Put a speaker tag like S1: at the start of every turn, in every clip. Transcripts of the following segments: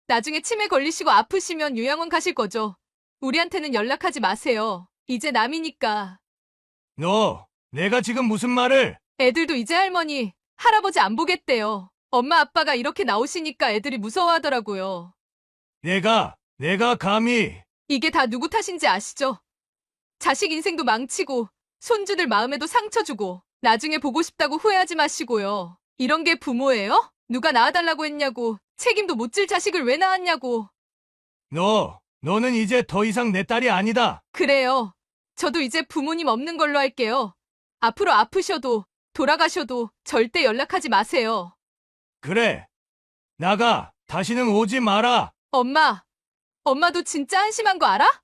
S1: 나중에 치매 걸리시고 아프시면 요양원 가실 거죠. 우리한테는 연락하지 마세요. 이제 남이니까.
S2: 내가 지금 무슨 말을?
S1: 애들도 이제 할머니, 할아버지 안 보겠대요. 엄마 아빠가 이렇게 나오시니까 애들이 무서워하더라고요.
S2: 내가 감히.
S1: 이게 다 누구 탓인지 아시죠? 자식 인생도 망치고 손주들 마음에도 상처 주고 나중에 보고 싶다고 후회하지 마시고요. 이런 게 부모예요? 누가 낳아달라고 했냐고, 책임도 못 질 자식을 왜 낳았냐고.
S2: 너는 이제 더 이상 내 딸이 아니다.
S1: 그래요. 저도 이제 부모님 없는 걸로 할게요. 앞으로 아프셔도 돌아가셔도 절대 연락하지 마세요.
S2: 그래. 나가. 다시는 오지 마라.
S1: 엄마도 진짜 한심한 거 알아?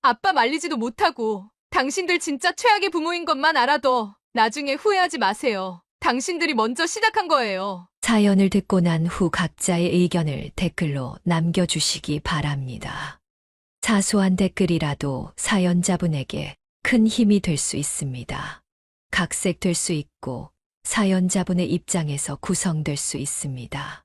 S1: 아빠 말리지도 못하고 당신들 진짜 최악의 부모인 것만 알아도 나중에 후회하지 마세요. 당신들이 먼저 시작한 거예요.
S3: 사연을 듣고 난 후 각자의 의견을 댓글로 남겨주시기 바랍니다. 사소한 댓글이라도 사연자분에게 큰 힘이 될 수 있습니다. 각색될 수 있고 사연자분의 입장에서 구성될 수 있습니다.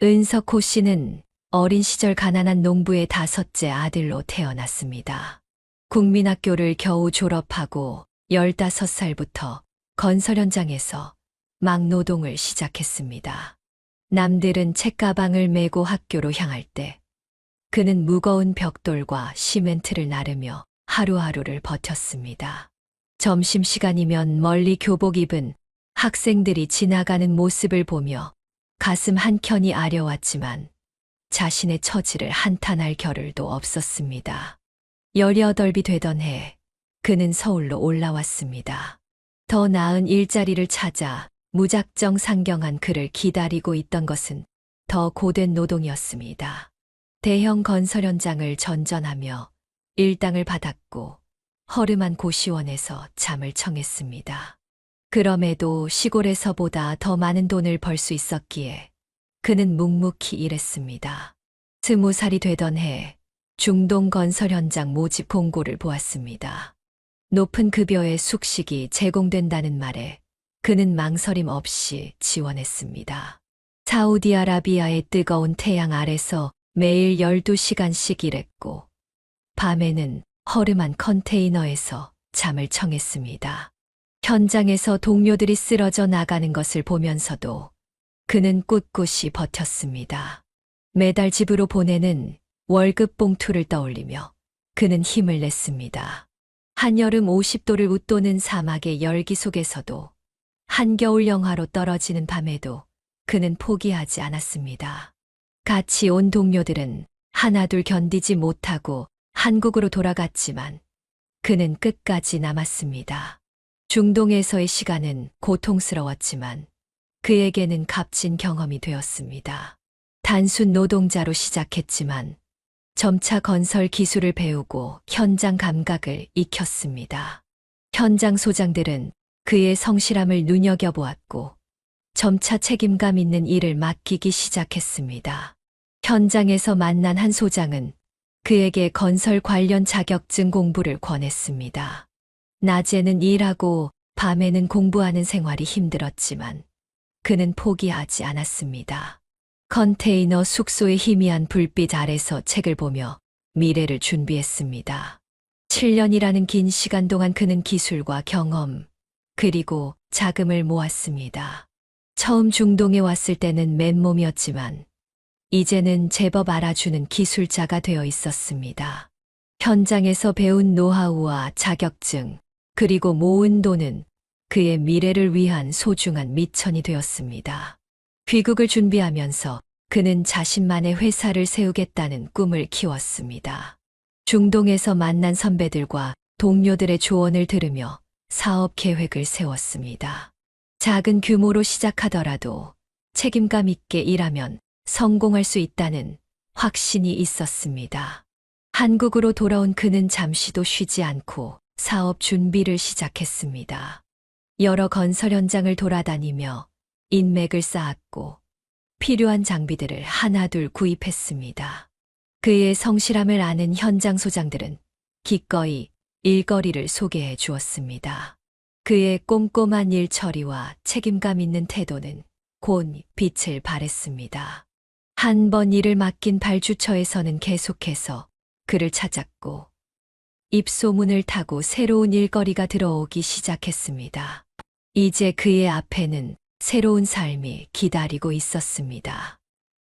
S3: 은석호 씨는 어린 시절 가난한 농부의 5째 아들로 태어났습니다. 국민학교를 겨우 졸업하고 15살부터 건설 현장에서 막노동을 시작했습니다. 남들은 책가방을 메고 학교로 향할 때 그는 무거운 벽돌과 시멘트를 나르며 하루하루를 버텼습니다. 점심시간이면 멀리 교복 입은 학생들이 지나가는 모습을 보며 가슴 한켠이 아려왔지만 자신의 처지를 한탄할 겨를도 없었습니다. 18이 되던 해 그는 서울로 올라왔습니다. 더 나은 일자리를 찾아 무작정 상경한 그를 기다리고 있던 것은 더 고된 노동이었습니다. 대형 건설 현장을 전전하며 일당을 받았고 허름한 고시원에서 잠을 청했습니다. 그럼에도 시골에서보다 더 많은 돈을 벌 수 있었기에 그는 묵묵히 일했습니다. 20살이 되던 해 중동 건설 현장 모집 공고를 보았습니다. 높은 급여의 숙식이 제공된다는 말에 그는 망설임 없이 지원했습니다. 사우디아라비아의 뜨거운 태양 아래서 매일 12시간씩 일했고 밤에는 허름한 컨테이너에서 잠을 청했습니다. 현장에서 동료들이 쓰러져 나가는 것을 보면서도 그는 꿋꿋이 버텼습니다. 매달 집으로 보내는 월급 봉투를 떠올리며 그는 힘을 냈습니다. 한여름 50도를 웃도는 사막의 열기 속에서도 한겨울 영하로 떨어지는 밤에도 그는 포기하지 않았습니다. 같이 온 동료들은 하나둘 견디지 못하고 한국으로 돌아갔지만 그는 끝까지 남았습니다. 중동에서의 시간은 고통스러웠지만 그에게는 값진 경험이 되었습니다. 단순 노동자로 시작했지만 점차 건설 기술을 배우고 현장 감각을 익혔습니다. 현장 소장들은 그의 성실함을 눈여겨보았고 점차 책임감 있는 일을 맡기기 시작했습니다. 현장에서 만난 한 소장은 그에게 건설 관련 자격증 공부를 권했습니다. 낮에는 일하고 밤에는 공부하는 생활이 힘들었지만 그는 포기하지 않았습니다. 컨테이너 숙소의 희미한 불빛 아래서 책을 보며 미래를 준비했습니다. 7년이라는 긴 시간 동안 그는 기술과 경험, 그리고 자금을 모았습니다. 처음 중동에 왔을 때는 맨몸이었지만 이제는 제법 알아주는 기술자가 되어 있었습니다. 현장에서 배운 노하우와 자격증, 그리고 모은 돈은 그의 미래를 위한 소중한 미천이 되었습니다. 귀국을 준비하면서 그는 자신만의 회사를 세우겠다는 꿈을 키웠습니다. 중동에서 만난 선배들과 동료들의 조언을 들으며 사업 계획을 세웠습니다. 작은 규모로 시작하더라도 책임감 있게 일하면 성공할 수 있다는 확신이 있었습니다. 한국으로 돌아온 그는 잠시도 쉬지 않고 사업 준비를 시작했습니다. 여러 건설 현장을 돌아다니며 인맥을 쌓았고 필요한 장비들을 하나둘 구입했습니다. 그의 성실함을 아는 현장 소장들은 기꺼이 일거리를 소개해 주었습니다. 그의 꼼꼼한 일 처리와 책임감 있는 태도는 곧 빛을 발했습니다. 한 번 일을 맡긴 발주처에서는 계속해서 그를 찾았고 입소문을 타고 새로운 일거리가 들어오기 시작했습니다. 이제 그의 앞에는 새로운 삶이 기다리고 있었습니다.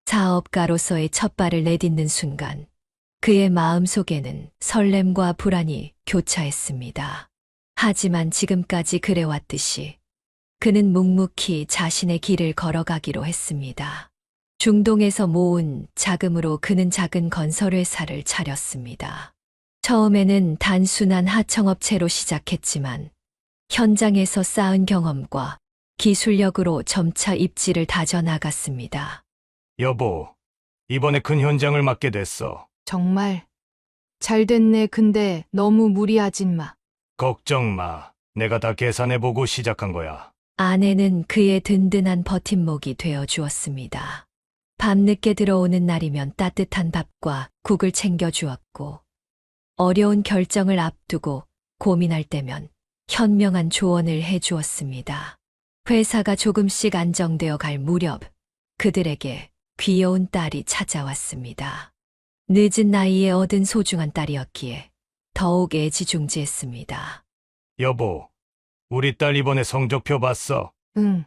S3: 사업가로서의 첫 발을 내딛는 순간 그의 마음속에는 설렘과 불안이 교차했습니다. 하지만 지금까지 그래왔듯이 그는 묵묵히 자신의 길을 걸어가기로 했습니다. 중동에서 모은 자금으로 그는 작은 건설회사를 차렸습니다. 처음에는 단순한 하청업체로 시작했지만 현장에서 쌓은 경험과 기술력으로 점차 입지를 다져나갔습니다.
S2: 여보, 이번에 큰 현장을 맡게 됐어.
S4: 정말 잘 됐네. 근데 너무 무리하진 마.
S2: 걱정 마. 내가 다 계산해보고 시작한 거야.
S3: 아내는 그의 든든한 버팀목이 되어 주었습니다. 밤늦게 들어오는 날이면 따뜻한 밥과 국을 챙겨 주었고, 어려운 결정을 앞두고 고민할 때면 현명한 조언을 해 주었습니다. 회사가 조금씩 안정되어 갈 무렵 그들에게 귀여운 딸이 찾아왔습니다. 늦은 나이에 얻은 소중한 딸이었기에 더욱 애지중지했습니다.
S2: 여보, 우리 딸 이번에 성적표 봤어.
S4: 응.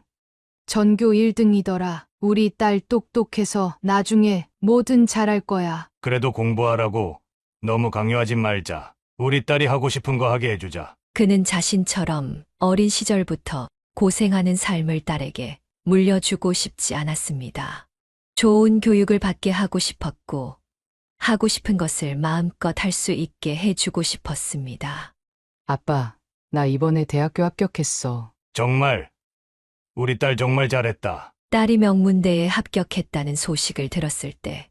S4: 전교 1등이더라. 우리 딸 똑똑해서 나중에 뭐든 잘할 거야.
S2: 그래도 공부하라고 너무 강요하지 말자. 우리 딸이 하고 싶은 거 하게 해주자.
S3: 그는 자신처럼 어린 시절부터 고생하는 삶을 딸에게 물려주고 싶지 않았습니다. 좋은 교육을 받게 하고 싶었고, 하고 싶은 것을 마음껏 할 수 있게 해주고 싶었습니다.
S4: 아빠, 나 이번에 대학교 합격했어.
S2: 정말, 우리 딸 정말 잘했다.
S3: 딸이 명문대에 합격했다는 소식을 들었을 때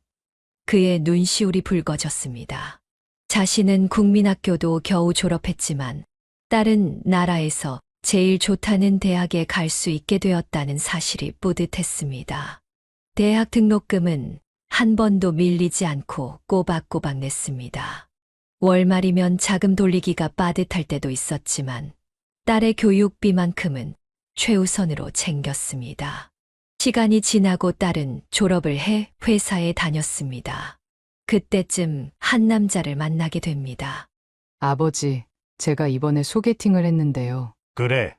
S3: 그의 눈시울이 붉어졌습니다. 자신은 국민학교도 겨우 졸업했지만 딸은 나라에서 제일 좋다는 대학에 갈 수 있게 되었다는 사실이 뿌듯했습니다. 대학 등록금은 한 번도 밀리지 않고 꼬박꼬박 냈습니다. 월말이면 자금 돌리기가 빠듯할 때도 있었지만 딸의 교육비만큼은 최우선으로 챙겼습니다. 시간이 지나고 딸은 졸업을 해 회사에 다녔습니다. 그때쯤 한 남자를 만나게 됩니다.
S4: 아버지, 제가 이번에 소개팅을 했는데요.
S2: 그래.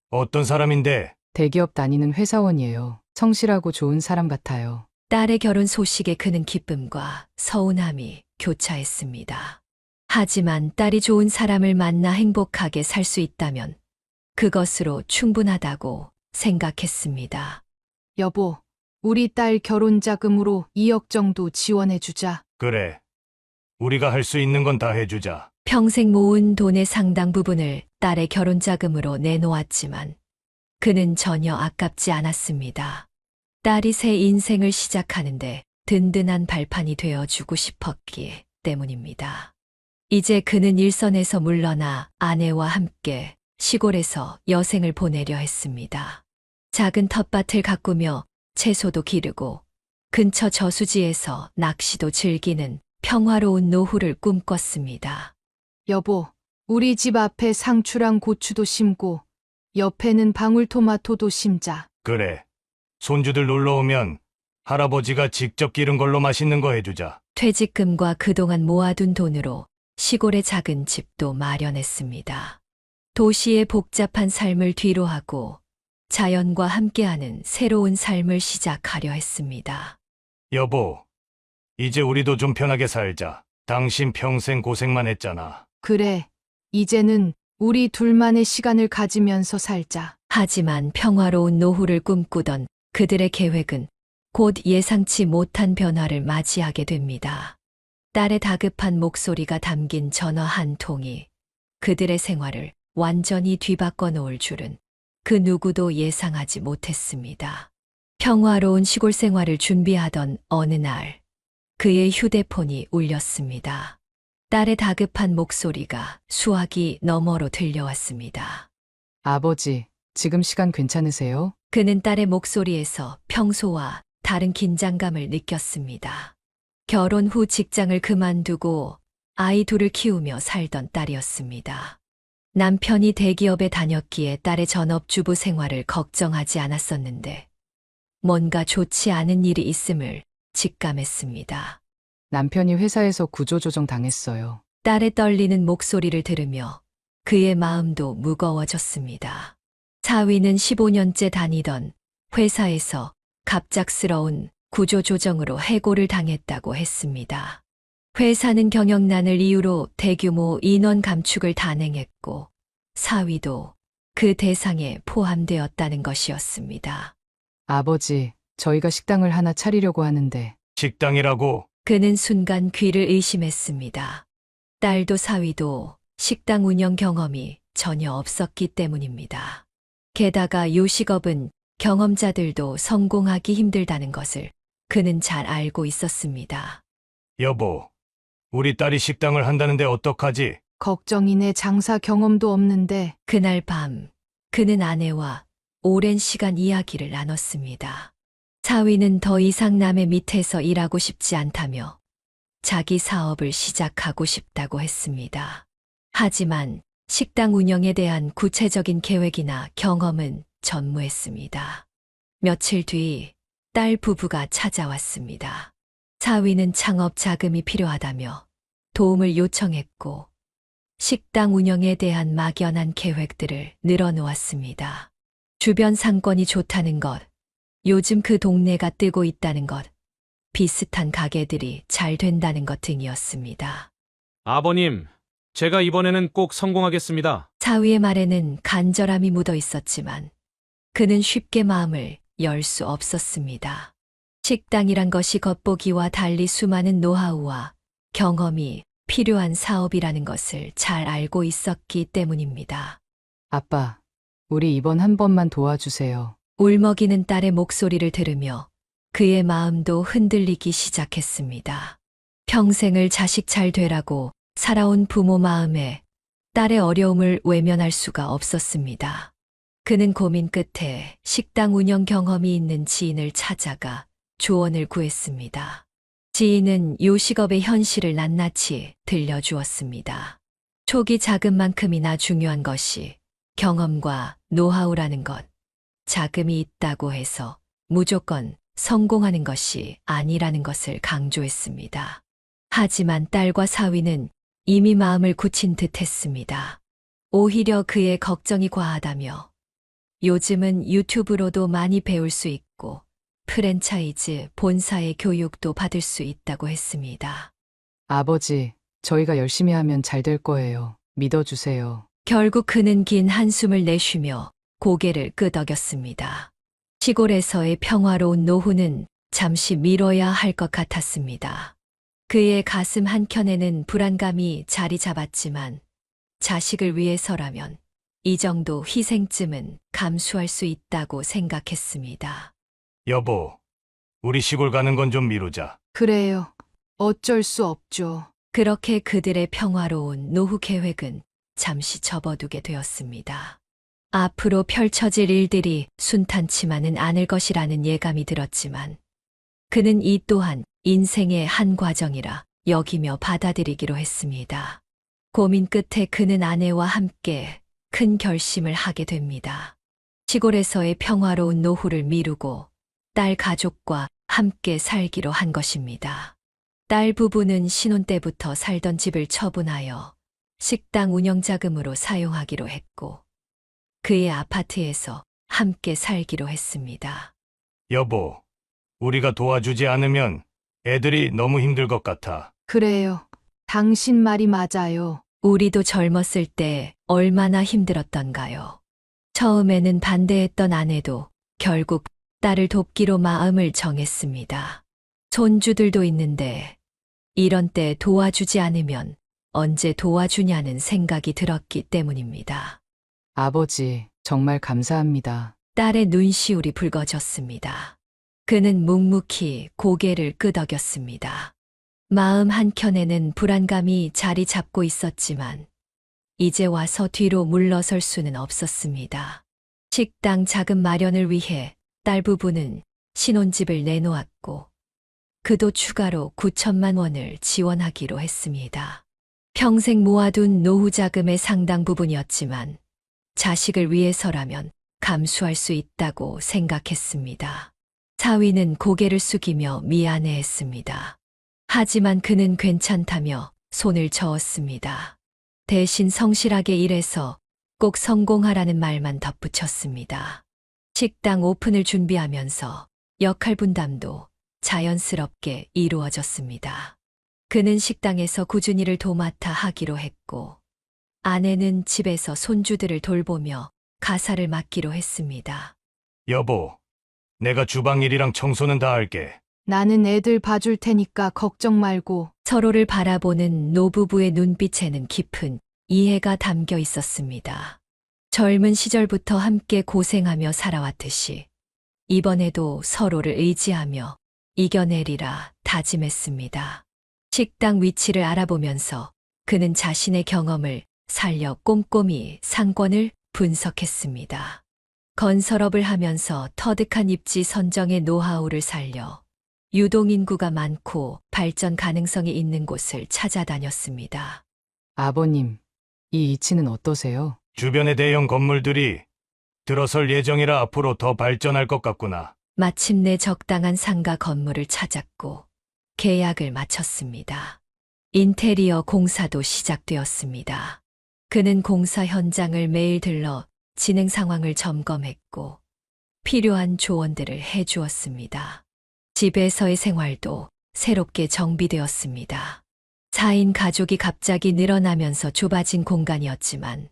S2: 어떤 사람인데?
S4: 대기업 다니는 회사원이에요. 성실하고 좋은 사람 같아요.
S3: 딸의 결혼 소식에 그는 기쁨과 서운함이 교차했습니다. 하지만 딸이 좋은 사람을 만나 행복하게 살 수 있다면 그것으로 충분하다고 생각했습니다.
S4: 여보, 우리 딸 결혼 자금으로 2억 정도 지원해주자.
S2: 그래. 우리가 할 수 있는 건 다 해주자.
S3: 평생 모은 돈의 상당 부분을 딸의 결혼 자금으로 내놓았지만 그는 전혀 아깝지 않았습니다. 딸이 새 인생을 시작하는데 든든한 발판이 되어주고 싶었기 때문입니다. 이제 그는 일선에서 물러나 아내와 함께 시골에서 여생을 보내려 했습니다. 작은 텃밭을 가꾸며 채소도 기르고 근처 저수지에서 낚시도 즐기는 평화로운 노후를 꿈꿨습니다.
S4: 여보, 우리 집 앞에 상추랑 고추도 심고 옆에는 방울토마토도 심자.
S2: 그래. 손주들 놀러 오면 할아버지가 직접 기른 걸로 맛있는 거 해주자.
S3: 퇴직금과 그동안 모아둔 돈으로 시골의 작은 집도 마련했습니다. 도시의 복잡한 삶을 뒤로하고 자연과 함께하는 새로운 삶을 시작하려 했습니다.
S2: 여보, 이제 우리도 좀 편하게 살자. 당신 평생 고생만 했잖아.
S4: 그래, 이제는 우리 둘만의 시간을 가지면서 살자.
S3: 하지만 평화로운 노후를 꿈꾸던 그들의 계획은 곧 예상치 못한 변화를 맞이하게 됩니다. 딸의 다급한 목소리가 담긴 전화 한 통이 그들의 생활을 완전히 뒤바꿔 놓을 줄은 그 누구도 예상하지 못했습니다. 평화로운 시골 생활을 준비하던 어느 날, 그의 휴대폰이 울렸습니다. 딸의 다급한 목소리가 수화기 너머로 들려왔습니다.
S4: 아버지, 지금 시간 괜찮으세요?
S3: 그는 딸의 목소리에서 평소와 다른 긴장감을 느꼈습니다. 결혼 후 직장을 그만두고 아이 둘을 키우며 살던 딸이었습니다. 남편이 대기업에 다녔기에 딸의 전업주부 생활을 걱정하지 않았었는데 뭔가 좋지 않은 일이 있음을 직감했습니다.
S4: 남편이 회사에서 구조조정 당했어요.
S3: 딸의 떨리는 목소리를 들으며 그의 마음도 무거워졌습니다. 사위는 15년째 다니던 회사에서 갑작스러운 구조조정으로 해고를 당했다고 했습니다. 회사는 경영난을 이유로 대규모 인원 감축을 단행했고 사위도 그 대상에 포함되었다는 것이었습니다.
S4: 아버지, 저희가 식당을 하나 차리려고 하는데
S2: 식당이라고?
S3: 그는 순간 귀를 의심했습니다. 딸도 사위도 식당 운영 경험이 전혀 없었기 때문입니다. 게다가 요식업은 경험자들도 성공하기 힘들다는 것을 그는 잘 알고 있었습니다.
S2: 여보, 우리 딸이 식당을 한다는데 어떡하지?
S4: 걱정이네. 장사 경험도 없는데.
S3: 그날 밤 그는 아내와 오랜 시간 이야기를 나눴습니다. 사위는 더 이상 남의 밑에서 일하고 싶지 않다며 자기 사업을 시작하고 싶다고 했습니다. 하지만 식당 운영에 대한 구체적인 계획이나 경험은 전무했습니다. 며칠 뒤 딸 부부가 찾아왔습니다. 사위는 창업 자금이 필요하다며 도움을 요청했고 식당 운영에 대한 막연한 계획들을 늘어놓았습니다. 주변 상권이 좋다는 것, 요즘 그 동네가 뜨고 있다는 것, 비슷한 가게들이 잘 된다는 것 등이었습니다.
S5: 아버님, 제가 이번에는 꼭 성공하겠습니다.
S3: 사위의 말에는 간절함이 묻어 있었지만 그는 쉽게 마음을 열 수 없었습니다. 식당이란 것이 겉보기와 달리 수많은 노하우와 경험이 필요한 사업이라는 것을 잘 알고 있었기 때문입니다.
S4: 아빠, 우리 이번 한 번만 도와주세요.
S3: 울먹이는 딸의 목소리를 들으며 그의 마음도 흔들리기 시작했습니다. 평생을 자식 잘 되라고 살아온 부모 마음에 딸의 어려움을 외면할 수가 없었습니다. 그는 고민 끝에 식당 운영 경험이 있는 지인을 찾아가 조언을 구했습니다. 지인은 요식업의 현실을 낱낱이 들려주었습니다. 초기 자금만큼이나 중요한 것이 경험과 노하우라는 것, 자금이 있다고 해서 무조건 성공하는 것이 아니라는 것을 강조했습니다. 하지만 딸과 사위는 이미 마음을 굳힌 듯 했습니다. 오히려 그의 걱정이 과하다며 요즘은 유튜브로도 많이 배울 수 있고 프랜차이즈 본사의 교육도 받을 수 있다고 했습니다.
S4: 아버지, 저희가 열심히 하면 잘 될 거예요. 믿어주세요.
S3: 결국 그는 긴 한숨을 내쉬며 고개를 끄덕였습니다. 시골에서의 평화로운 노후는 잠시 미뤄야 할 것 같았습니다. 그의 가슴 한켠에는 불안감이 자리 잡았지만 자식을 위해서라면 이 정도 희생쯤은 감수할 수 있다고 생각했습니다.
S2: 여보, 우리 시골 가는 건 좀 미루자.
S4: 그래요. 어쩔 수 없죠.
S3: 그렇게 그들의 평화로운 노후 계획은 잠시 접어두게 되었습니다. 앞으로 펼쳐질 일들이 순탄치만은 않을 것이라는 예감이 들었지만 그는 이 또한 인생의 한 과정이라 여기며 받아들이기로 했습니다. 고민 끝에 그는 아내와 함께 큰 결심을 하게 됩니다. 시골에서의 평화로운 노후를 미루고 딸 가족과 함께 살기로 한 것입니다. 딸 부부는 신혼 때부터 살던 집을 처분하여 식당 운영 자금으로 사용하기로 했고 그의 아파트에서 함께 살기로 했습니다.
S2: 여보, 우리가 도와주지 않으면 애들이 너무 힘들 것 같아.
S4: 그래요. 당신 말이 맞아요.
S3: 우리도 젊었을 때 얼마나 힘들었던가요. 처음에는 반대했던 아내도 결국 딸을 돕기로 마음을 정했습니다. 손주들도 있는데 이런 때 도와주지 않으면 언제 도와주냐는 생각이 들었기 때문입니다.
S4: 아버지, 정말 감사합니다.
S3: 딸의 눈시울이 붉어졌습니다. 그는 묵묵히 고개를 끄덕였습니다. 마음 한켠에는 불안감이 자리 잡고 있었지만 이제 와서 뒤로 물러설 수는 없었습니다. 식당 자금 마련을 위해 딸 부부는 신혼집을 내놓았고 그도 추가로 9천만 원을 지원하기로 했습니다. 평생 모아둔 노후 자금의 상당 부분이었지만 자식을 위해서라면 감수할 수 있다고 생각했습니다. 사위는 고개를 숙이며 미안해했습니다. 하지만 그는 괜찮다며 손을 저었습니다. 대신 성실하게 일해서 꼭 성공하라는 말만 덧붙였습니다. 식당 오픈을 준비하면서 역할 분담도 자연스럽게 이루어졌습니다. 그는 식당에서 꾸준히를 도맡아 하기로 했고, 아내는 집에서 손주들을 돌보며 가사를 맡기로 했습니다.
S2: 여보, 내가 주방 일이랑 청소는 다 할게.
S4: 나는 애들 봐줄 테니까 걱정 말고.
S3: 서로를 바라보는 노부부의 눈빛에는 깊은 이해가 담겨 있었습니다. 젊은 시절부터 함께 고생하며 살아왔듯이 이번에도 서로를 의지하며 이겨내리라 다짐했습니다. 식당 위치를 알아보면서 그는 자신의 경험을 살려 꼼꼼히 상권을 분석했습니다. 건설업을 하면서 터득한 입지 선정의 노하우를 살려 유동인구가 많고 발전 가능성이 있는 곳을 찾아다녔습니다.
S6: 아버님, 이 위치는 어떠세요?
S2: 주변의 대형 건물들이 들어설 예정이라 앞으로 더 발전할 것 같구나.
S3: 마침내 적당한 상가 건물을 찾았고 계약을 마쳤습니다. 인테리어 공사도 시작되었습니다. 그는 공사 현장을 매일 들러 진행 상황을 점검했고 필요한 조언들을 해주었습니다. 집에서의 생활도 새롭게 정비되었습니다. 4인 가족이 갑자기 늘어나면서 좁아진 공간이었지만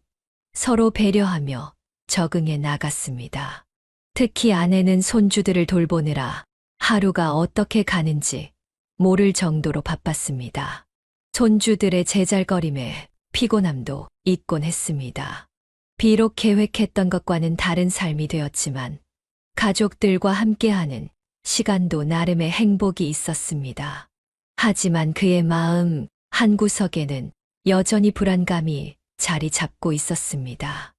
S3: 서로 배려하며 적응해 나갔습니다. 특히 아내는 손주들을 돌보느라 하루가 어떻게 가는지 모를 정도로 바빴습니다. 손주들의 제잘거림에 피곤함도 있곤 했습니다. 비록 계획했던 것과는 다른 삶이 되었지만 가족들과 함께하는 시간도 나름의 행복이 있었습니다. 하지만 그의 마음 한구석에는 여전히 불안감이 자리 잡고 있었습니다.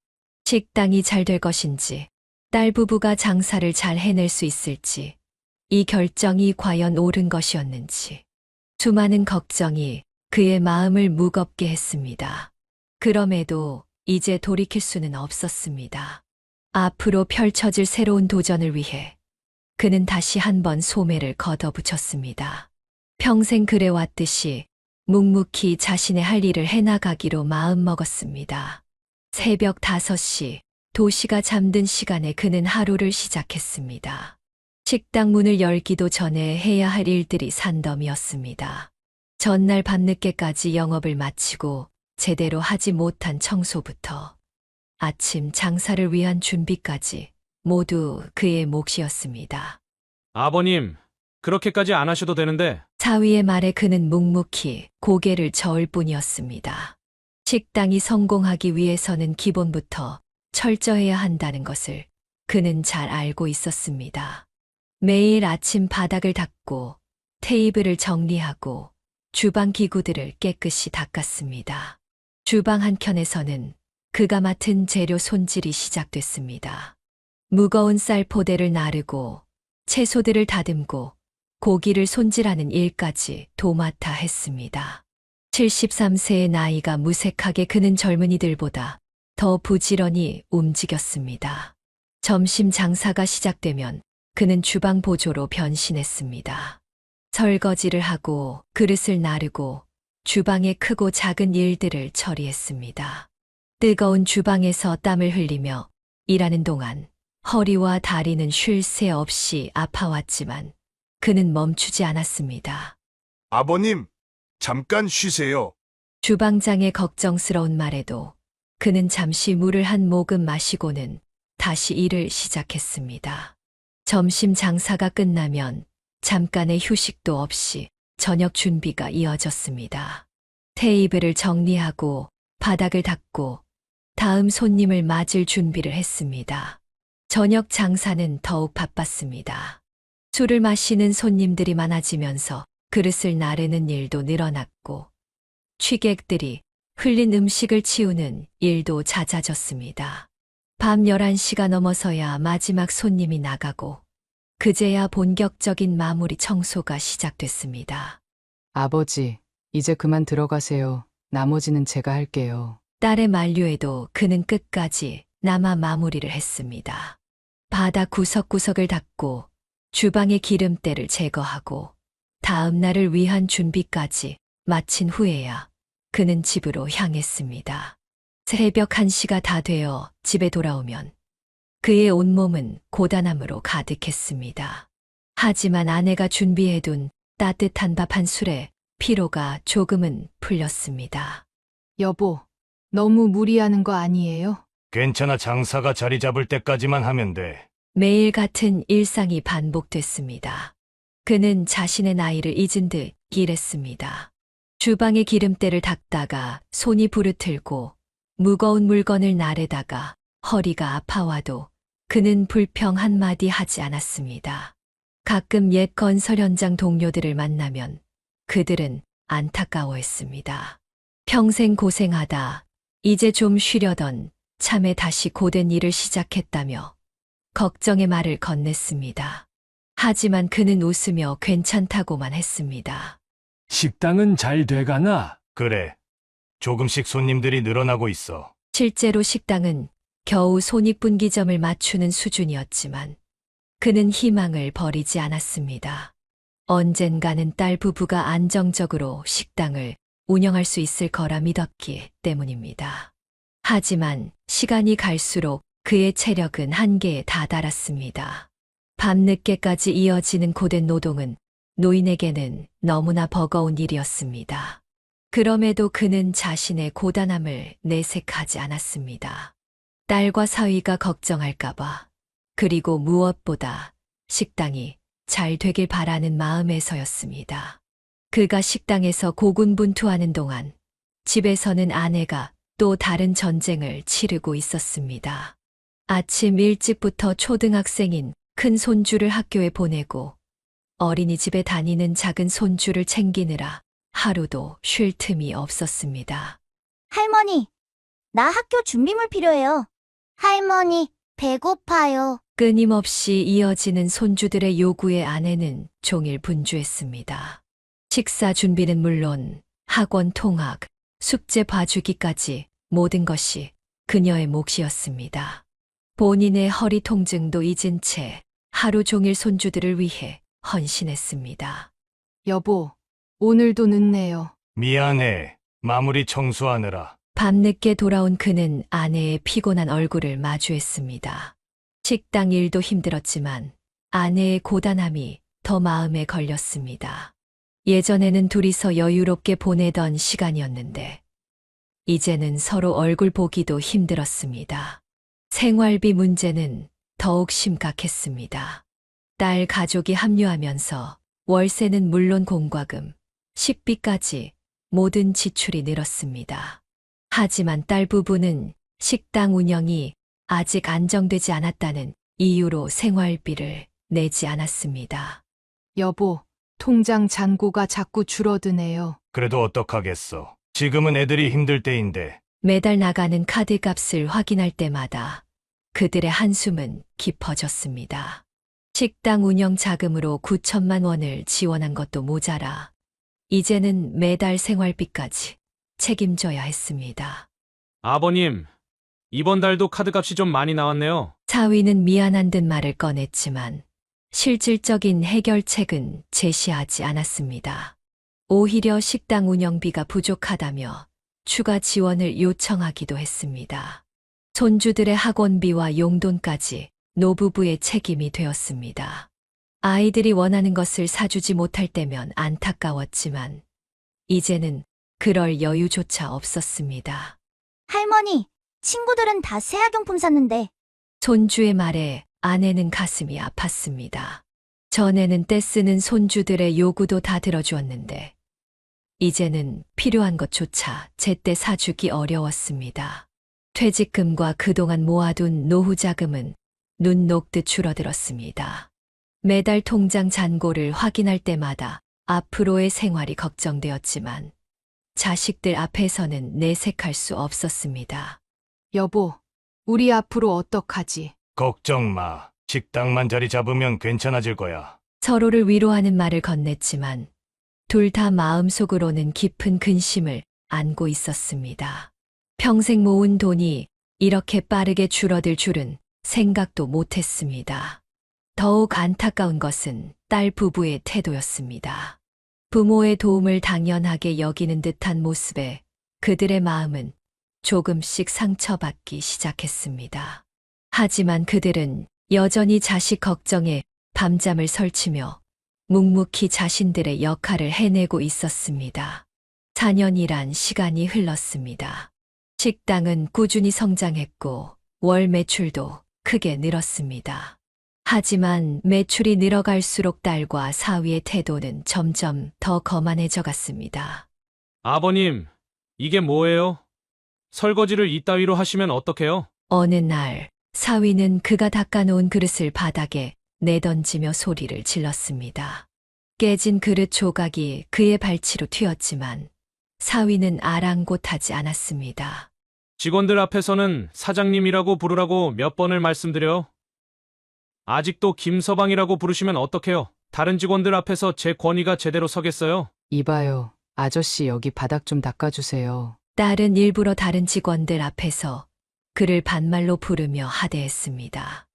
S3: 식당이 잘 될 것인지, 딸 부부가 장사를 잘 해낼 수 있을지, 이 결정이 과연 옳은 것이었는지, 수많은 걱정이 그의 마음을 무겁게 했습니다. 그럼에도 이제 돌이킬 수는 없었습니다. 앞으로 펼쳐질 새로운 도전을 위해 그는 다시 한번 소매를 걷어붙였습니다. 평생 그래왔듯이 묵묵히 자신의 할 일을 해나가기로 마음먹었습니다. 새벽 5시, 도시가 잠든 시간에 그는 하루를 시작했습니다. 식당 문을 열기도 전에 해야 할 일들이 산더미였습니다. 전날 밤늦게까지 영업을 마치고 제대로 하지 못한 청소부터 아침 장사를 위한 준비까지 모두 그의 몫이었습니다.
S5: 아버님, 그렇게까지 안 하셔도 되는데.
S3: 사위의 말에 그는 묵묵히 고개를 저을 뿐이었습니다. 식당이 성공하기 위해서는 기본부터 철저해야 한다는 것을 그는 잘 알고 있었습니다. 매일 아침 바닥을 닦고 테이블을 정리하고 주방 기구들을 깨끗이 닦았습니다. 주방 한켠에서는 그가 맡은 재료 손질이 시작됐습니다. 무거운 쌀 포대를 나르고 채소들을 다듬고 고기를 손질하는 일까지 도맡아 했습니다. 73세의 나이가 무색하게 그는 젊은이들보다 더 부지런히 움직였습니다. 점심 장사가 시작되면 그는 주방 보조로 변신했습니다. 설거지를 하고 그릇을 나르고 주방의 크고 작은 일들을 처리했습니다. 뜨거운 주방에서 땀을 흘리며 일하는 동안 허리와 다리는 쉴 새 없이 아파왔지만 그는 멈추지 않았습니다.
S7: 아버님, 잠깐 쉬세요.
S3: 주방장의 걱정스러운 말에도 그는 잠시 물을 한 모금 마시고는 다시 일을 시작했습니다. 점심 장사가 끝나면 잠깐의 휴식도 없이 저녁 준비가 이어졌습니다. 테이블을 정리하고 바닥을 닦고 다음 손님을 맞을 준비를 했습니다. 저녁 장사는 더욱 바빴습니다. 술을 마시는 손님들이 많아지면서 그릇을 나르는 일도 늘어났고 취객들이 흘린 음식을 치우는 일도 잦아졌습니다. 밤 11시가 넘어서야 마지막 손님이 나가고 그제야 본격적인 마무리 청소가 시작됐습니다.
S6: 아버지, 이제 그만 들어가세요. 나머지는 제가 할게요.
S3: 딸의 만류에도 그는 끝까지 남아 마무리를 했습니다. 바닥 구석구석을 닦고 주방의 기름때를 제거하고 다음 날을 위한 준비까지 마친 후에야 그는 집으로 향했습니다. 새벽 1시가 다 되어 집에 돌아오면 그의 온몸은 고단함으로 가득했습니다. 하지만 아내가 준비해둔 따뜻한 밥 한 술에 피로가 조금은 풀렸습니다.
S4: 여보, 너무 무리하는 거 아니에요?
S2: 괜찮아, 장사가 자리 잡을 때까지만 하면 돼.
S3: 매일 같은 일상이 반복됐습니다. 그는 자신의 나이를 잊은 듯 일했습니다. 주방의 기름때를 닦다가 손이 부르틀고 무거운 물건을 나르다가 허리가 아파와도 그는 불평 한마디 하지 않았습니다. 가끔 옛 건설 현장 동료들을 만나면 그들은 안타까워했습니다. 평생 고생하다 이제 좀 쉬려던 참에 다시 고된 일을 시작했다며 걱정의 말을 건넸습니다. 하지만 그는 웃으며 괜찮다고만 했습니다.
S8: 식당은 잘 돼가나?
S2: 그래. 조금씩 손님들이 늘어나고 있어.
S3: 실제로 식당은 겨우 손익분기점을 맞추는 수준이었지만 그는 희망을 버리지 않았습니다. 언젠가는 딸 부부가 안정적으로 식당을 운영할 수 있을 거라 믿었기 때문입니다. 하지만 시간이 갈수록 그의 체력은 한계에 다다랐습니다. 밤늦게까지 이어지는 고된 노동은 노인에게는 너무나 버거운 일이었습니다. 그럼에도 그는 자신의 고단함을 내색하지 않았습니다. 딸과 사위가 걱정할까봐, 그리고 무엇보다 식당이 잘 되길 바라는 마음에서였습니다. 그가 식당에서 고군분투하는 동안 집에서는 아내가 또 다른 전쟁을 치르고 있었습니다. 아침 일찍부터 초등학생인 큰 손주를 학교에 보내고 어린이집에 다니는 작은 손주를 챙기느라 하루도 쉴 틈이 없었습니다.
S9: 할머니, 나 학교 준비물 필요해요. 할머니, 배고파요.
S3: 끊임없이 이어지는 손주들의 요구에 아내는 종일 분주했습니다. 식사 준비는 물론 학원 통학, 숙제 봐주기까지 모든 것이 그녀의 몫이었습니다. 본인의 허리 통증도 잊은 채 하루 종일 손주들을 위해 헌신했습니다.
S4: 여보, 오늘도 늦네요.
S2: 미안해. 마무리 청소하느라.
S3: 밤늦게 돌아온 그는 아내의 피곤한 얼굴을 마주했습니다. 식당 일도 힘들었지만 아내의 고단함이 더 마음에 걸렸습니다. 예전에는 둘이서 여유롭게 보내던 시간이었는데 이제는 서로 얼굴 보기도 힘들었습니다. 생활비 문제는 더욱 심각했습니다. 딸 가족이 합류하면서 월세는 물론 공과금, 식비까지 모든 지출이 늘었습니다. 하지만 딸 부부는 식당 운영이 아직 안정되지 않았다는 이유로 생활비를 내지 않았습니다.
S4: 여보, 통장 잔고가 자꾸 줄어드네요.
S2: 그래도 어떡하겠어. 지금은 애들이 힘들 때인데.
S3: 매달 나가는 카드값을 확인할 때마다 그들의 한숨은 깊어졌습니다. 식당 운영 자금으로 9천만 원을 지원한 것도 모자라 이제는 매달 생활비까지 책임져야 했습니다.
S5: 아버님, 이번 달도 카드값이 좀 많이 나왔네요.
S3: 사위는 미안한 듯 말을 꺼냈지만 실질적인 해결책은 제시하지 않았습니다. 오히려 식당 운영비가 부족하다며 추가 지원을 요청하기도 했습니다. 손주들의 학원비와 용돈까지 노부부의 책임이 되었습니다. 아이들이 원하는 것을 사주지 못할 때면 안타까웠지만 이제는 그럴 여유조차 없었습니다.
S9: 할머니, 친구들은 다 새학용품 샀는데.
S3: 손주의 말에 아내는 가슴이 아팠습니다. 전에는 떼쓰는 손주들의 요구도 다 들어주었는데 이제는 필요한 것조차 제때 사주기 어려웠습니다. 퇴직금과 그동안 모아둔 노후 자금은 눈 녹듯 줄어들었습니다. 매달 통장 잔고를 확인할 때마다 앞으로의 생활이 걱정되었지만 자식들 앞에서는 내색할 수 없었습니다.
S4: 여보, 우리 앞으로 어떡하지?
S2: 걱정 마. 식당만 자리 잡으면 괜찮아질 거야.
S3: 서로를 위로하는 말을 건넸지만 둘 다 마음속으로는 깊은 근심을 안고 있었습니다. 평생 모은 돈이 이렇게 빠르게 줄어들 줄은 생각도 못했습니다. 더욱 안타까운 것은 딸 부부의 태도였습니다. 부모의 도움을 당연하게 여기는 듯한 모습에 그들의 마음은 조금씩 상처받기 시작했습니다. 하지만 그들은 여전히 자식 걱정에 밤잠을 설치며 묵묵히 자신들의 역할을 해내고 있었습니다. 4년이란 시간이 흘렀습니다. 식당은 꾸준히 성장했고 월 매출도 크게 늘었습니다. 하지만 매출이 늘어갈수록 딸과 사위의 태도는 점점 더 거만해져 갔습니다.
S5: 아버님, 이게 뭐예요? 설거지를 이따위로 하시면 어떡해요?
S3: 어느 날 사위는 그가 닦아놓은 그릇을 바닥에 내던지며 소리를 질렀습니다. 깨진 그릇 조각이 그의 발치로 튀었지만 사위는 아랑곳하지 않았습니다.
S5: 직원들 앞에서는 사장님이라고 부르라고 몇 번을 말씀드려. 아직도 김서방이라고 부르시면 어떡해요? 다른 직원들 앞에서 제 권위가 제대로 서겠어요?
S6: 이봐요. 아저씨 여기 바닥 좀 닦아주세요.
S3: 딸은 일부러 다른 직원들 앞에서 그를 반말로 부르며 하대했습니다.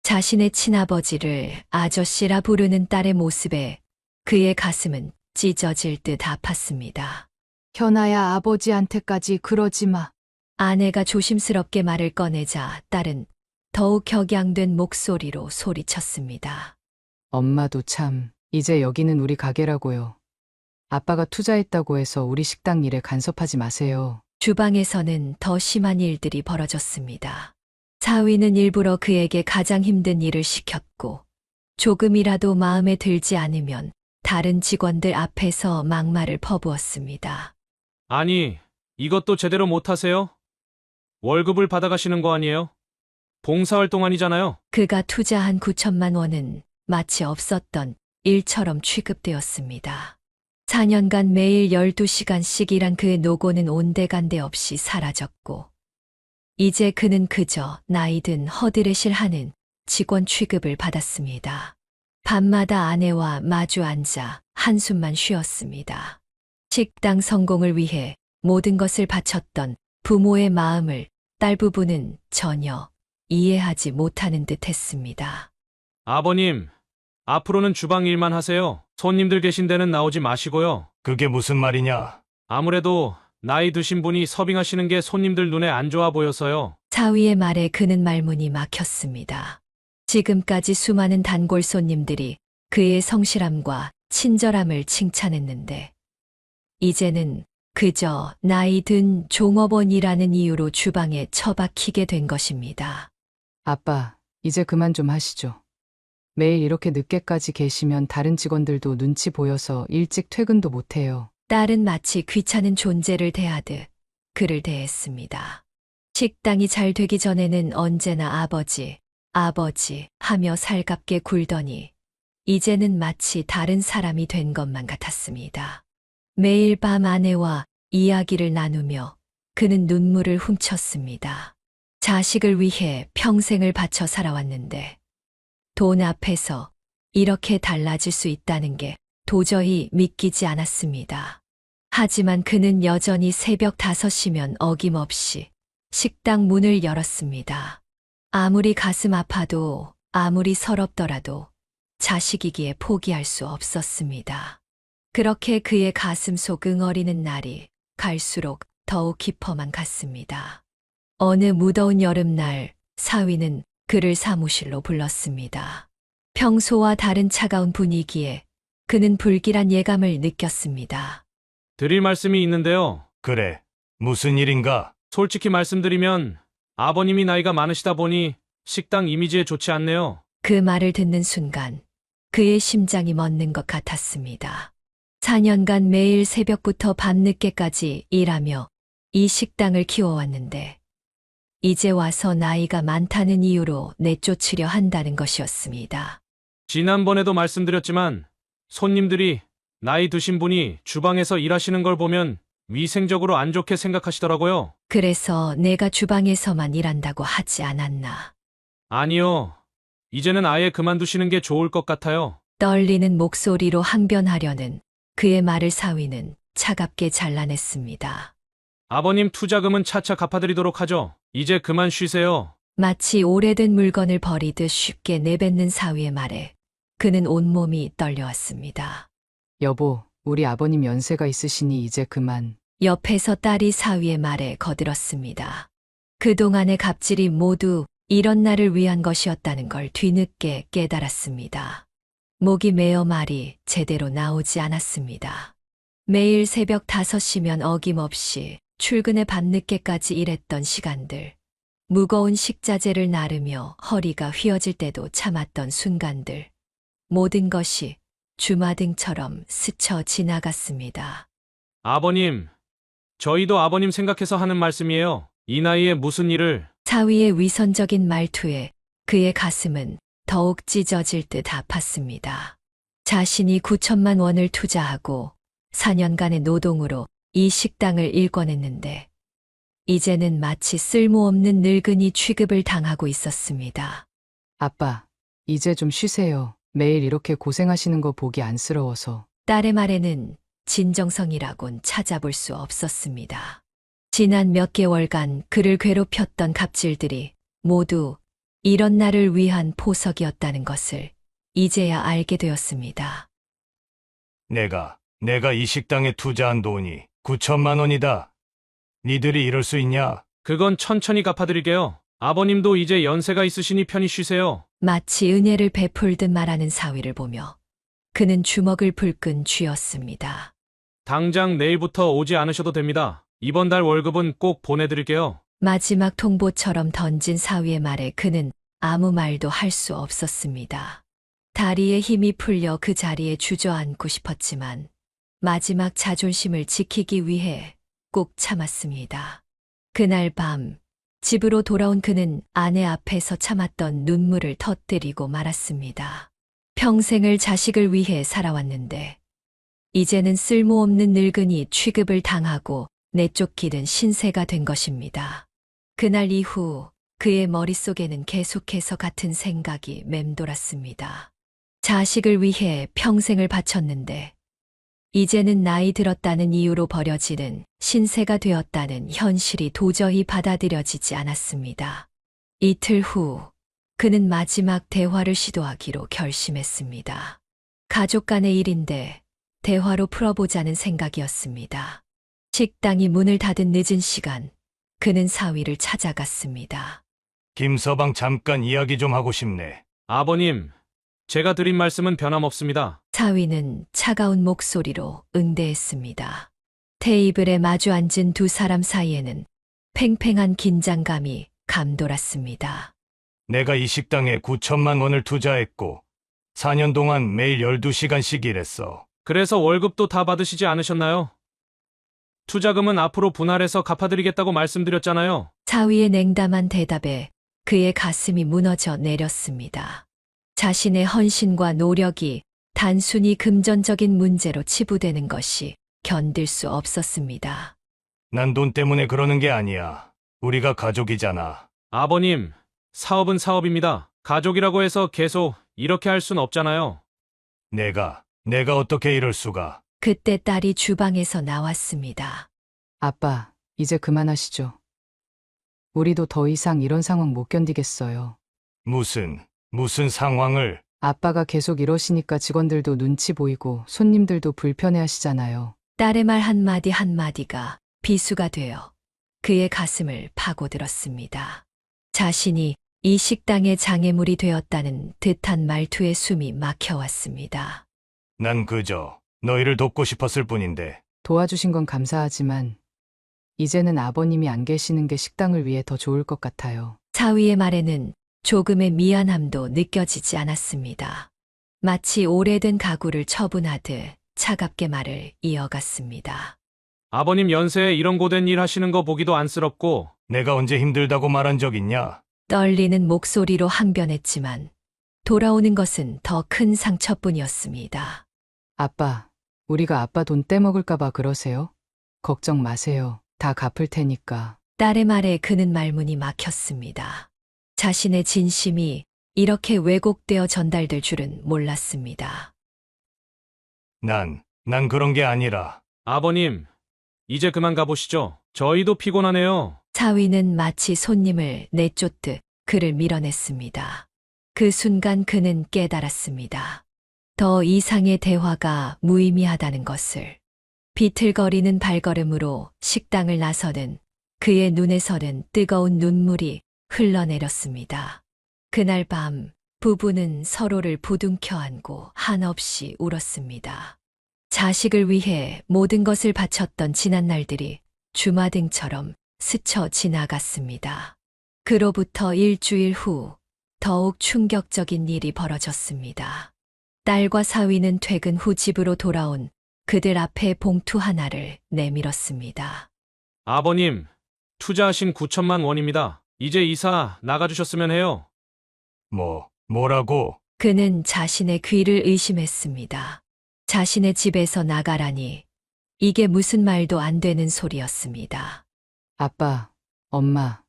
S3: 자신의 친아버지를 아저씨라 부르는 딸의 모습에 그의 가슴은 찢어질 듯 아팠습니다.
S4: 현아야, 아버지한테까지 그러지 마.
S3: 아내가 조심스럽게 말을 꺼내자 딸은 더욱 격양된 목소리로 소리쳤습니다.
S6: 엄마도 참, 이제 여기는 우리 가게라고요. 아빠가 투자했다고 해서 우리 식당 일에 간섭하지 마세요.
S3: 주방에서는 더 심한 일들이 벌어졌습니다. 사위는 일부러 그에게 가장 힘든 일을 시켰고 조금이라도 마음에 들지 않으면 다른 직원들 앞에서 막말을 퍼부었습니다.
S5: 아니, 이것도 제대로 못하세요? 월급을 받아가시는 거 아니에요? 봉사활동 아니잖아요.
S3: 그가 투자한 9천만 원은 마치 없었던 일처럼 취급되었습니다. 4년간 매일 12시간씩 일한 그의 노고는 온데간데 없이 사라졌고 이제 그는 그저 나이든 허드렛일 하는 직원 취급을 받았습니다. 밤마다 아내와 마주 앉아 한숨만 쉬었습니다. 식당 성공을 위해 모든 것을 바쳤던 부모의 마음을 딸 부부는 전혀 이해하지 못하는 듯 했습니다.
S5: 아버님, 앞으로는 주방 일만 하세요. 손님들 계신 데는 나오지 마시고요.
S2: 그게 무슨 말이냐?
S5: 아무래도 나이 드신 분이 서빙하시는 게 손님들 눈에 안 좋아 보여서요.
S3: 사위의 말에 그는 말문이 막혔습니다. 지금까지 수많은 단골 손님들이 그의 성실함과 친절함을 칭찬했는데 이제는 그저 나이 든 종업원이라는 이유로 주방에 처박히게 된 것입니다.
S6: 아빠, 이제 그만 좀 하시죠. 매일 이렇게 늦게까지 계시면 다른 직원들도 눈치 보여서 일찍 퇴근도 못해요.
S3: 딸은 마치 귀찮은 존재를 대하듯 그를 대했습니다. 식당이 잘 되기 전에는 언제나 아버지, 아버지 하며 살갑게 굴더니 이제는 마치 다른 사람이 된 것만 같았습니다. 매일 밤 아내와 이야기를 나누며 그는 눈물을 훔쳤습니다. 자식을 위해 평생을 바쳐 살아왔는데 돈 앞에서 이렇게 달라질 수 있다는 게 도저히 믿기지 않았습니다. 하지만 그는 여전히 새벽 5시면 어김없이 식당 문을 열었습니다. 아무리 가슴 아파도 아무리 서럽더라도 자식이기에 포기할 수 없었습니다. 그렇게 그의 가슴 속 응어리는 날이 갈수록 더욱 깊어만 갔습니다. 어느 무더운 여름날 사위는 그를 사무실로 불렀습니다. 평소와 다른 차가운 분위기에 그는 불길한 예감을 느꼈습니다.
S5: 드릴 말씀이 있는데요.
S2: 그래, 무슨 일인가?
S5: 솔직히 말씀드리면 아버님이 나이가 많으시다 보니 식당 이미지에 좋지 않네요.
S3: 그 말을 듣는 순간 그의 심장이 멎는 것 같았습니다. 4년간 매일 새벽부터 밤늦게까지 일하며 이 식당을 키워왔는데 이제 와서 나이가 많다는 이유로 내쫓으려 한다는 것이었습니다.
S5: 지난번에도 말씀드렸지만 손님들이 나이 드신 분이 주방에서 일하시는 걸 보면 위생적으로 안 좋게 생각하시더라고요.
S3: 그래서 내가 주방에서만 일한다고 하지 않았나.
S5: 아니요. 이제는 아예 그만두시는 게 좋을 것 같아요.
S3: 떨리는 목소리로 항변하려는 그의 말을 사위는 차갑게 잘라냈습니다.
S5: 아버님 투자금은 차차 갚아드리도록 하죠. 이제 그만 쉬세요.
S3: 마치 오래된 물건을 버리듯 쉽게 내뱉는 사위의 말에 그는 온몸이 떨려왔습니다.
S6: 여보, 우리 아버님 연세가 있으시니 이제 그만.
S3: 옆에서 딸이 사위의 말에 거들었습니다. 그동안의 갑질이 모두 이런 날을 위한 것이었다는 걸 뒤늦게 깨달았습니다. 목이 메어 말이 제대로 나오지 않았습니다. 매일 새벽 5시면 어김없이 출근에 밤늦게까지 일했던 시간들, 무거운 식자재를 나르며 허리가 휘어질 때도 참았던 순간들, 모든 것이 주마등처럼 스쳐 지나갔습니다.
S5: 아버님, 저희도 아버님 생각해서 하는 말씀이에요. 이 나이에 무슨 일을.
S3: 사위의 위선적인 말투에 그의 가슴은 더욱 찢어질 듯 아팠습니다. 자신이 9천만 원을 투자하고 4년간의 노동으로 이 식당을 일궈냈는데 이제는 마치 쓸모없는 늙은이 취급을 당하고 있었습니다.
S6: 아빠, 이제 좀 쉬세요. 매일 이렇게 고생하시는 거 보기 안쓰러워서.
S3: 딸의 말에는 진정성이라곤 찾아볼 수 없었습니다. 지난 몇 개월간 그를 괴롭혔던 갑질들이 모두 이런 날을 위한 포석이었다는 것을 이제야 알게 되었습니다.
S2: 내가 이 식당에 투자한 돈이 9천만 원이다. 니들이 이럴 수 있냐?
S5: 그건 천천히 갚아드릴게요. 아버님도 이제 연세가 있으시니 편히 쉬세요.
S3: 마치 은혜를 베풀듯 말하는 사위를 보며 그는 주먹을 불끈 쥐었습니다.
S5: 당장 내일부터 오지 않으셔도 됩니다. 이번 달 월급은 꼭 보내드릴게요.
S3: 마지막 통보처럼 던진 사위의 말에 그는 아무 말도 할 수 없었습니다. 다리에 힘이 풀려 그 자리에 주저앉고 싶었지만 마지막 자존심을 지키기 위해 꼭 참았습니다. 그날 밤 집으로 돌아온 그는 아내 앞에서 참았던 눈물을 터뜨리고 말았습니다. 평생을 자식을 위해 살아왔는데 이제는 쓸모없는 늙은이 취급을 당하고 내쫓기는 신세가 된 것입니다. 그날 이후 그의 머릿속에는 계속해서 같은 생각이 맴돌았습니다. 자식을 위해 평생을 바쳤는데 이제는 나이 들었다는 이유로 버려지는 신세가 되었다는 현실이 도저히 받아들여지지 않았습니다. 이틀 후 그는 마지막 대화를 시도하기로 결심했습니다. 가족 간의 일인데 대화로 풀어보자는 생각이었습니다. 식당이 문을 닫은 늦은 시간, 그는 사위를 찾아갔습니다.
S2: 김서방 잠깐 이야기 좀 하고 싶네.
S5: 아버님, 제가 드린 말씀은 변함없습니다.
S3: 사위는 차가운 목소리로 응대했습니다. 테이블에 마주 앉은 두 사람 사이에는 팽팽한 긴장감이 감돌았습니다.
S2: 내가 이 식당에 9천만 원을 투자했고 4년 동안 매일 12시간씩 일했어.
S5: 그래서 월급도 다 받으시지 않으셨나요? 투자금은 앞으로 분할해서 갚아드리겠다고 말씀드렸잖아요.
S3: 사위의 냉담한 대답에 그의 가슴이 무너져 내렸습니다. 자신의 헌신과 노력이 단순히 금전적인 문제로 치부되는 것이 견딜 수 없었습니다.
S2: 난 돈 때문에 그러는 게 아니야. 우리가 가족이잖아.
S5: 아버님, 사업은 사업입니다. 가족이라고 해서 계속 이렇게 할 순 없잖아요.
S2: 내가 어떻게 이럴 수가.
S3: 그때 딸이 주방에서 나왔습니다.
S6: 아빠, 이제 그만하시죠. 우리도 더 이상 이런 상황 못 견디겠어요.
S2: 무슨 상황을.
S6: 아빠가 계속 이러시니까 직원들도 눈치 보이고 손님들도 불편해 하시잖아요.
S3: 딸의 말 한마디 한마디가 비수가 되어 그의 가슴을 파고들었습니다. 자신이 이 식당의 장애물이 되었다는 듯한 말투에 숨이 막혀왔습니다.
S2: 난 그저 너희를 돕고 싶었을 뿐인데.
S6: 도와주신 건 감사하지만 이제는 아버님이 안 계시는 게 식당을 위해 더 좋을 것 같아요.
S3: 사위의 말에는 조금의 미안함도 느껴지지 않았습니다. 마치 오래된 가구를 처분하듯 차갑게 말을 이어갔습니다.
S5: 아버님 연세에 이런 고된 일 하시는 거 보기도 안쓰럽고.
S2: 내가 언제 힘들다고 말한 적 있냐?
S3: 떨리는 목소리로 항변했지만 돌아오는 것은 더 큰 상처뿐이었습니다.
S6: 아빠, 우리가 아빠 돈 떼먹을까봐 그러세요? 걱정 마세요. 다 갚을 테니까.
S3: 딸의 말에 그는 말문이 막혔습니다. 자신의 진심이 이렇게 왜곡되어 전달될 줄은 몰랐습니다.
S2: 난 그런 게 아니라.
S5: 아버님, 이제 그만 가보시죠. 저희도 피곤하네요.
S3: 사위는 마치 손님을 내쫓듯 그를 밀어냈습니다. 그 순간 그는 깨달았습니다. 더 이상의 대화가 무의미하다는 것을. 비틀거리는 발걸음으로 식당을 나서는 그의 눈에서는 뜨거운 눈물이 흘러내렸습니다. 그날 밤 부부는 서로를 부둥켜 안고 한없이 울었습니다. 자식을 위해 모든 것을 바쳤던 지난 날들이 주마등처럼 스쳐 지나갔습니다. 그로부터 일주일 후 더욱 충격적인 일이 벌어졌습니다. 딸과 사위는 퇴근 후 집으로 돌아온 그들 앞에 봉투 하나를 내밀었습니다.
S5: 아버님, 투자하신 9천만 원입니다. 이제 이사 나가주셨으면 해요.
S2: 뭐라고?
S3: 그는 자신의 귀를 의심했습니다. 자신의 집에서 나가라니 이게 무슨 말도 안 되는 소리였습니다.
S6: 아빠, 엄마,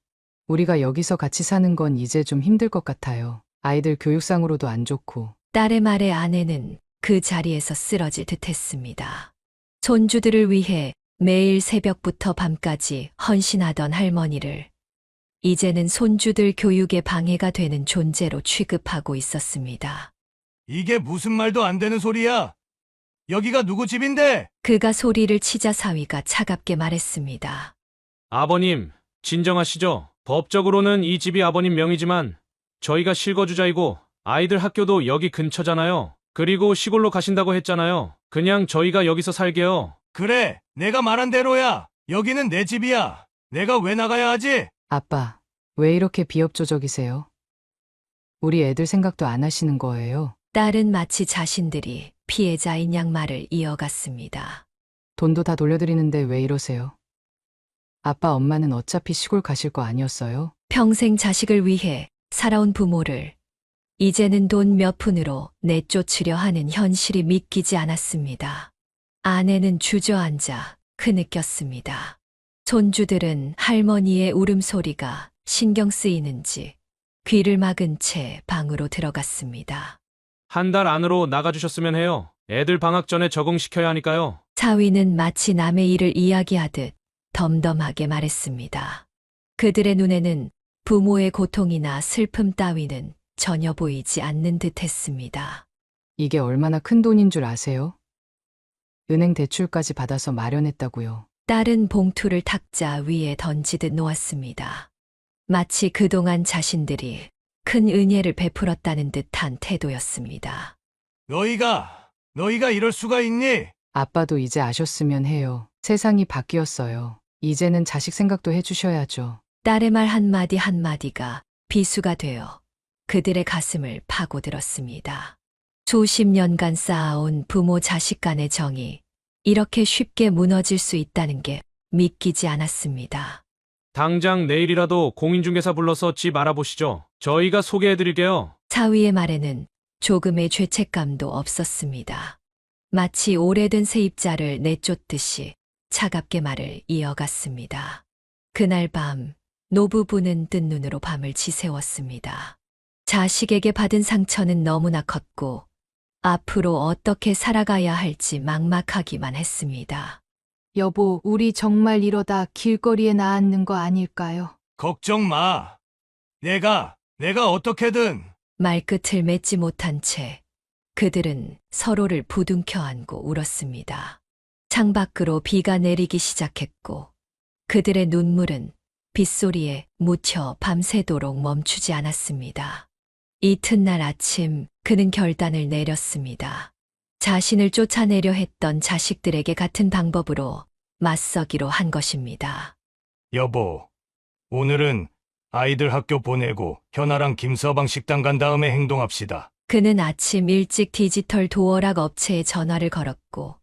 S6: 우리가 여기서 같이 사는 건 이제 좀 힘들 것 같아요. 아이들 교육상으로도 안 좋고.
S3: 딸의 말에 아내는 그 자리에서 쓰러질 듯했습니다. 손주들을 위해 매일 새벽부터 밤까지 헌신하던 할머니를 이제는 손주들 교육에 방해가 되는 존재로 취급하고 있었습니다.
S2: 이게 무슨 말도 안 되는 소리야? 여기가 누구 집인데?
S3: 그가 소리를 치자 사위가 차갑게 말했습니다.
S5: 아버님, 진정하시죠. 법적으로는 이 집이 아버님 명의지만 저희가 실거주자이고 아이들 학교도 여기 근처잖아요. 그리고 시골로 가신다고 했잖아요. 그냥 저희가 여기서 살게요.
S2: 그래, 내가 말한 대로야. 여기는 내 집이야. 내가 왜 나가야 하지?
S6: 아빠, 왜 이렇게 비협조적이세요? 우리 애들 생각도 안 하시는 거예요.
S3: 딸은 마치 자신들이 피해자인 양 말을 이어갔습니다.
S6: 돈도 다 돌려드리는데 왜 이러세요? 아빠, 엄마는 어차피 시골 가실 거 아니었어요?
S3: 평생 자식을 위해 살아온 부모를 이제는 돈 몇 푼으로 내쫓으려 하는 현실이 믿기지 않았습니다. 아내는 주저앉아 흐느꼈습니다. 손주들은 할머니의 울음소리가 신경 쓰이는지 귀를 막은 채 방으로 들어갔습니다.
S5: 한 달 안으로 나가주셨으면 해요. 애들 방학 전에 적응시켜야 하니까요.
S3: 사위는 마치 남의 일을 이야기하듯 덤덤하게 말했습니다. 그들의 눈에는 부모의 고통이나 슬픔 따위는 전혀 보이지 않는 듯 했습니다.
S6: 이게 얼마나 큰 돈인 줄 아세요? 은행 대출까지 받아서 마련했다고요.
S3: 딸은 봉투를 탁자 위에 던지듯 놓았습니다. 마치 그동안 자신들이 큰 은혜를 베풀었다는 듯한 태도였습니다.
S2: 너희가 이럴 수가 있니?
S6: 아빠도 이제 아셨으면 해요. 세상이 바뀌었어요. 이제는 자식 생각도 해주셔야죠.
S3: 딸의 말 한마디 한마디가 비수가 되어 그들의 가슴을 파고들었습니다. 수십 년간 쌓아온 부모 자식 간의 정이 이렇게 쉽게 무너질 수 있다는 게 믿기지 않았습니다.
S5: 당장 내일이라도 공인중개사 불러서 집 알아보시죠. 저희가 소개해드릴게요.
S3: 사위의 말에는 조금의 죄책감도 없었습니다. 마치 오래된 세입자를 내쫓듯이 차갑게 말을 이어갔습니다. 그날 밤 노부부는 뜬 눈으로 밤을 지새웠습니다. 자식에게 받은 상처는 너무나 컸고 앞으로 어떻게 살아가야 할지 막막하기만 했습니다.
S4: 여보, 우리 정말 이러다 길거리에 나앉는 거 아닐까요?
S2: 걱정 마. 내가 어떻게든.
S3: 말끝을 맺지 못한 채 그들은 서로를 부둥켜 안고 울었습니다. 창밖으로 비가 내리기 시작했고 그들의 눈물은 빗소리에 묻혀 밤새도록 멈추지 않았습니다. 이튿날 아침 그는 결단을 내렸습니다. 자신을 쫓아내려 했던 자식들에게 같은 방법으로 맞서기로 한 것입니다.
S2: 여보, 오늘은 아이들 학교 보내고 현아랑 김서방 식당 간 다음에 행동합시다.
S3: 그는 아침 일찍 디지털 도어락 업체에 전화를 걸었고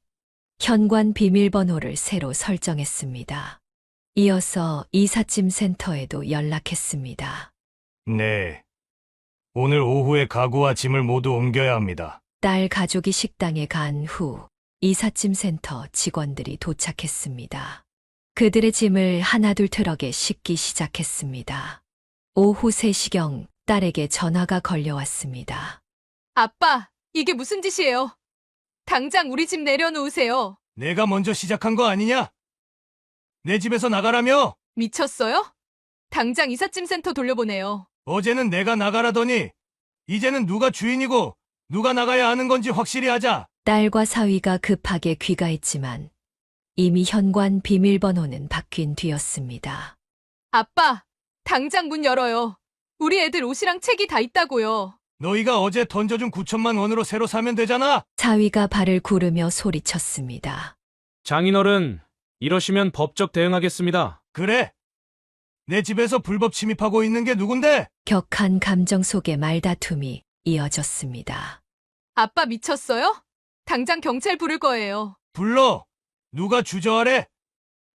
S3: 현관 비밀번호를 새로 설정했습니다. 이어서 이삿짐 센터에도 연락했습니다.
S2: 네. 오늘 오후에 가구와 짐을 모두 옮겨야 합니다.
S3: 딸 가족이 식당에 간 후 이삿짐 센터 직원들이 도착했습니다. 그들의 짐을 하나둘 트럭에 싣기 시작했습니다. 오후 3시경 딸에게 전화가 걸려왔습니다.
S1: 아빠, 이게 무슨 짓이에요? 당장 우리 집 내려놓으세요.
S2: 내가 먼저 시작한 거 아니냐? 내 집에서 나가라며?
S1: 미쳤어요? 당장 이삿짐 센터 돌려보내요.
S2: 어제는 내가 나가라더니 이제는 누가 주인이고 누가 나가야 하는 건지 확실히 하자.
S3: 딸과 사위가 급하게 귀가했지만 이미 현관 비밀번호는 바뀐 뒤였습니다.
S1: 아빠, 당장 문 열어요. 우리 애들 옷이랑 책이 다 있다고요.
S2: 너희가 어제 던져준 9천만 원으로 새로 사면 되잖아.
S3: 사위가 발을 구르며 소리쳤습니다.
S5: 장인어른, 이러시면 법적 대응하겠습니다.
S2: 그래. 내 집에서 불법 침입하고 있는 게 누군데?
S3: 격한 감정 속의 말다툼이 이어졌습니다.
S1: 아빠 미쳤어요? 당장 경찰 부를 거예요.
S2: 불러. 누가 주저하래?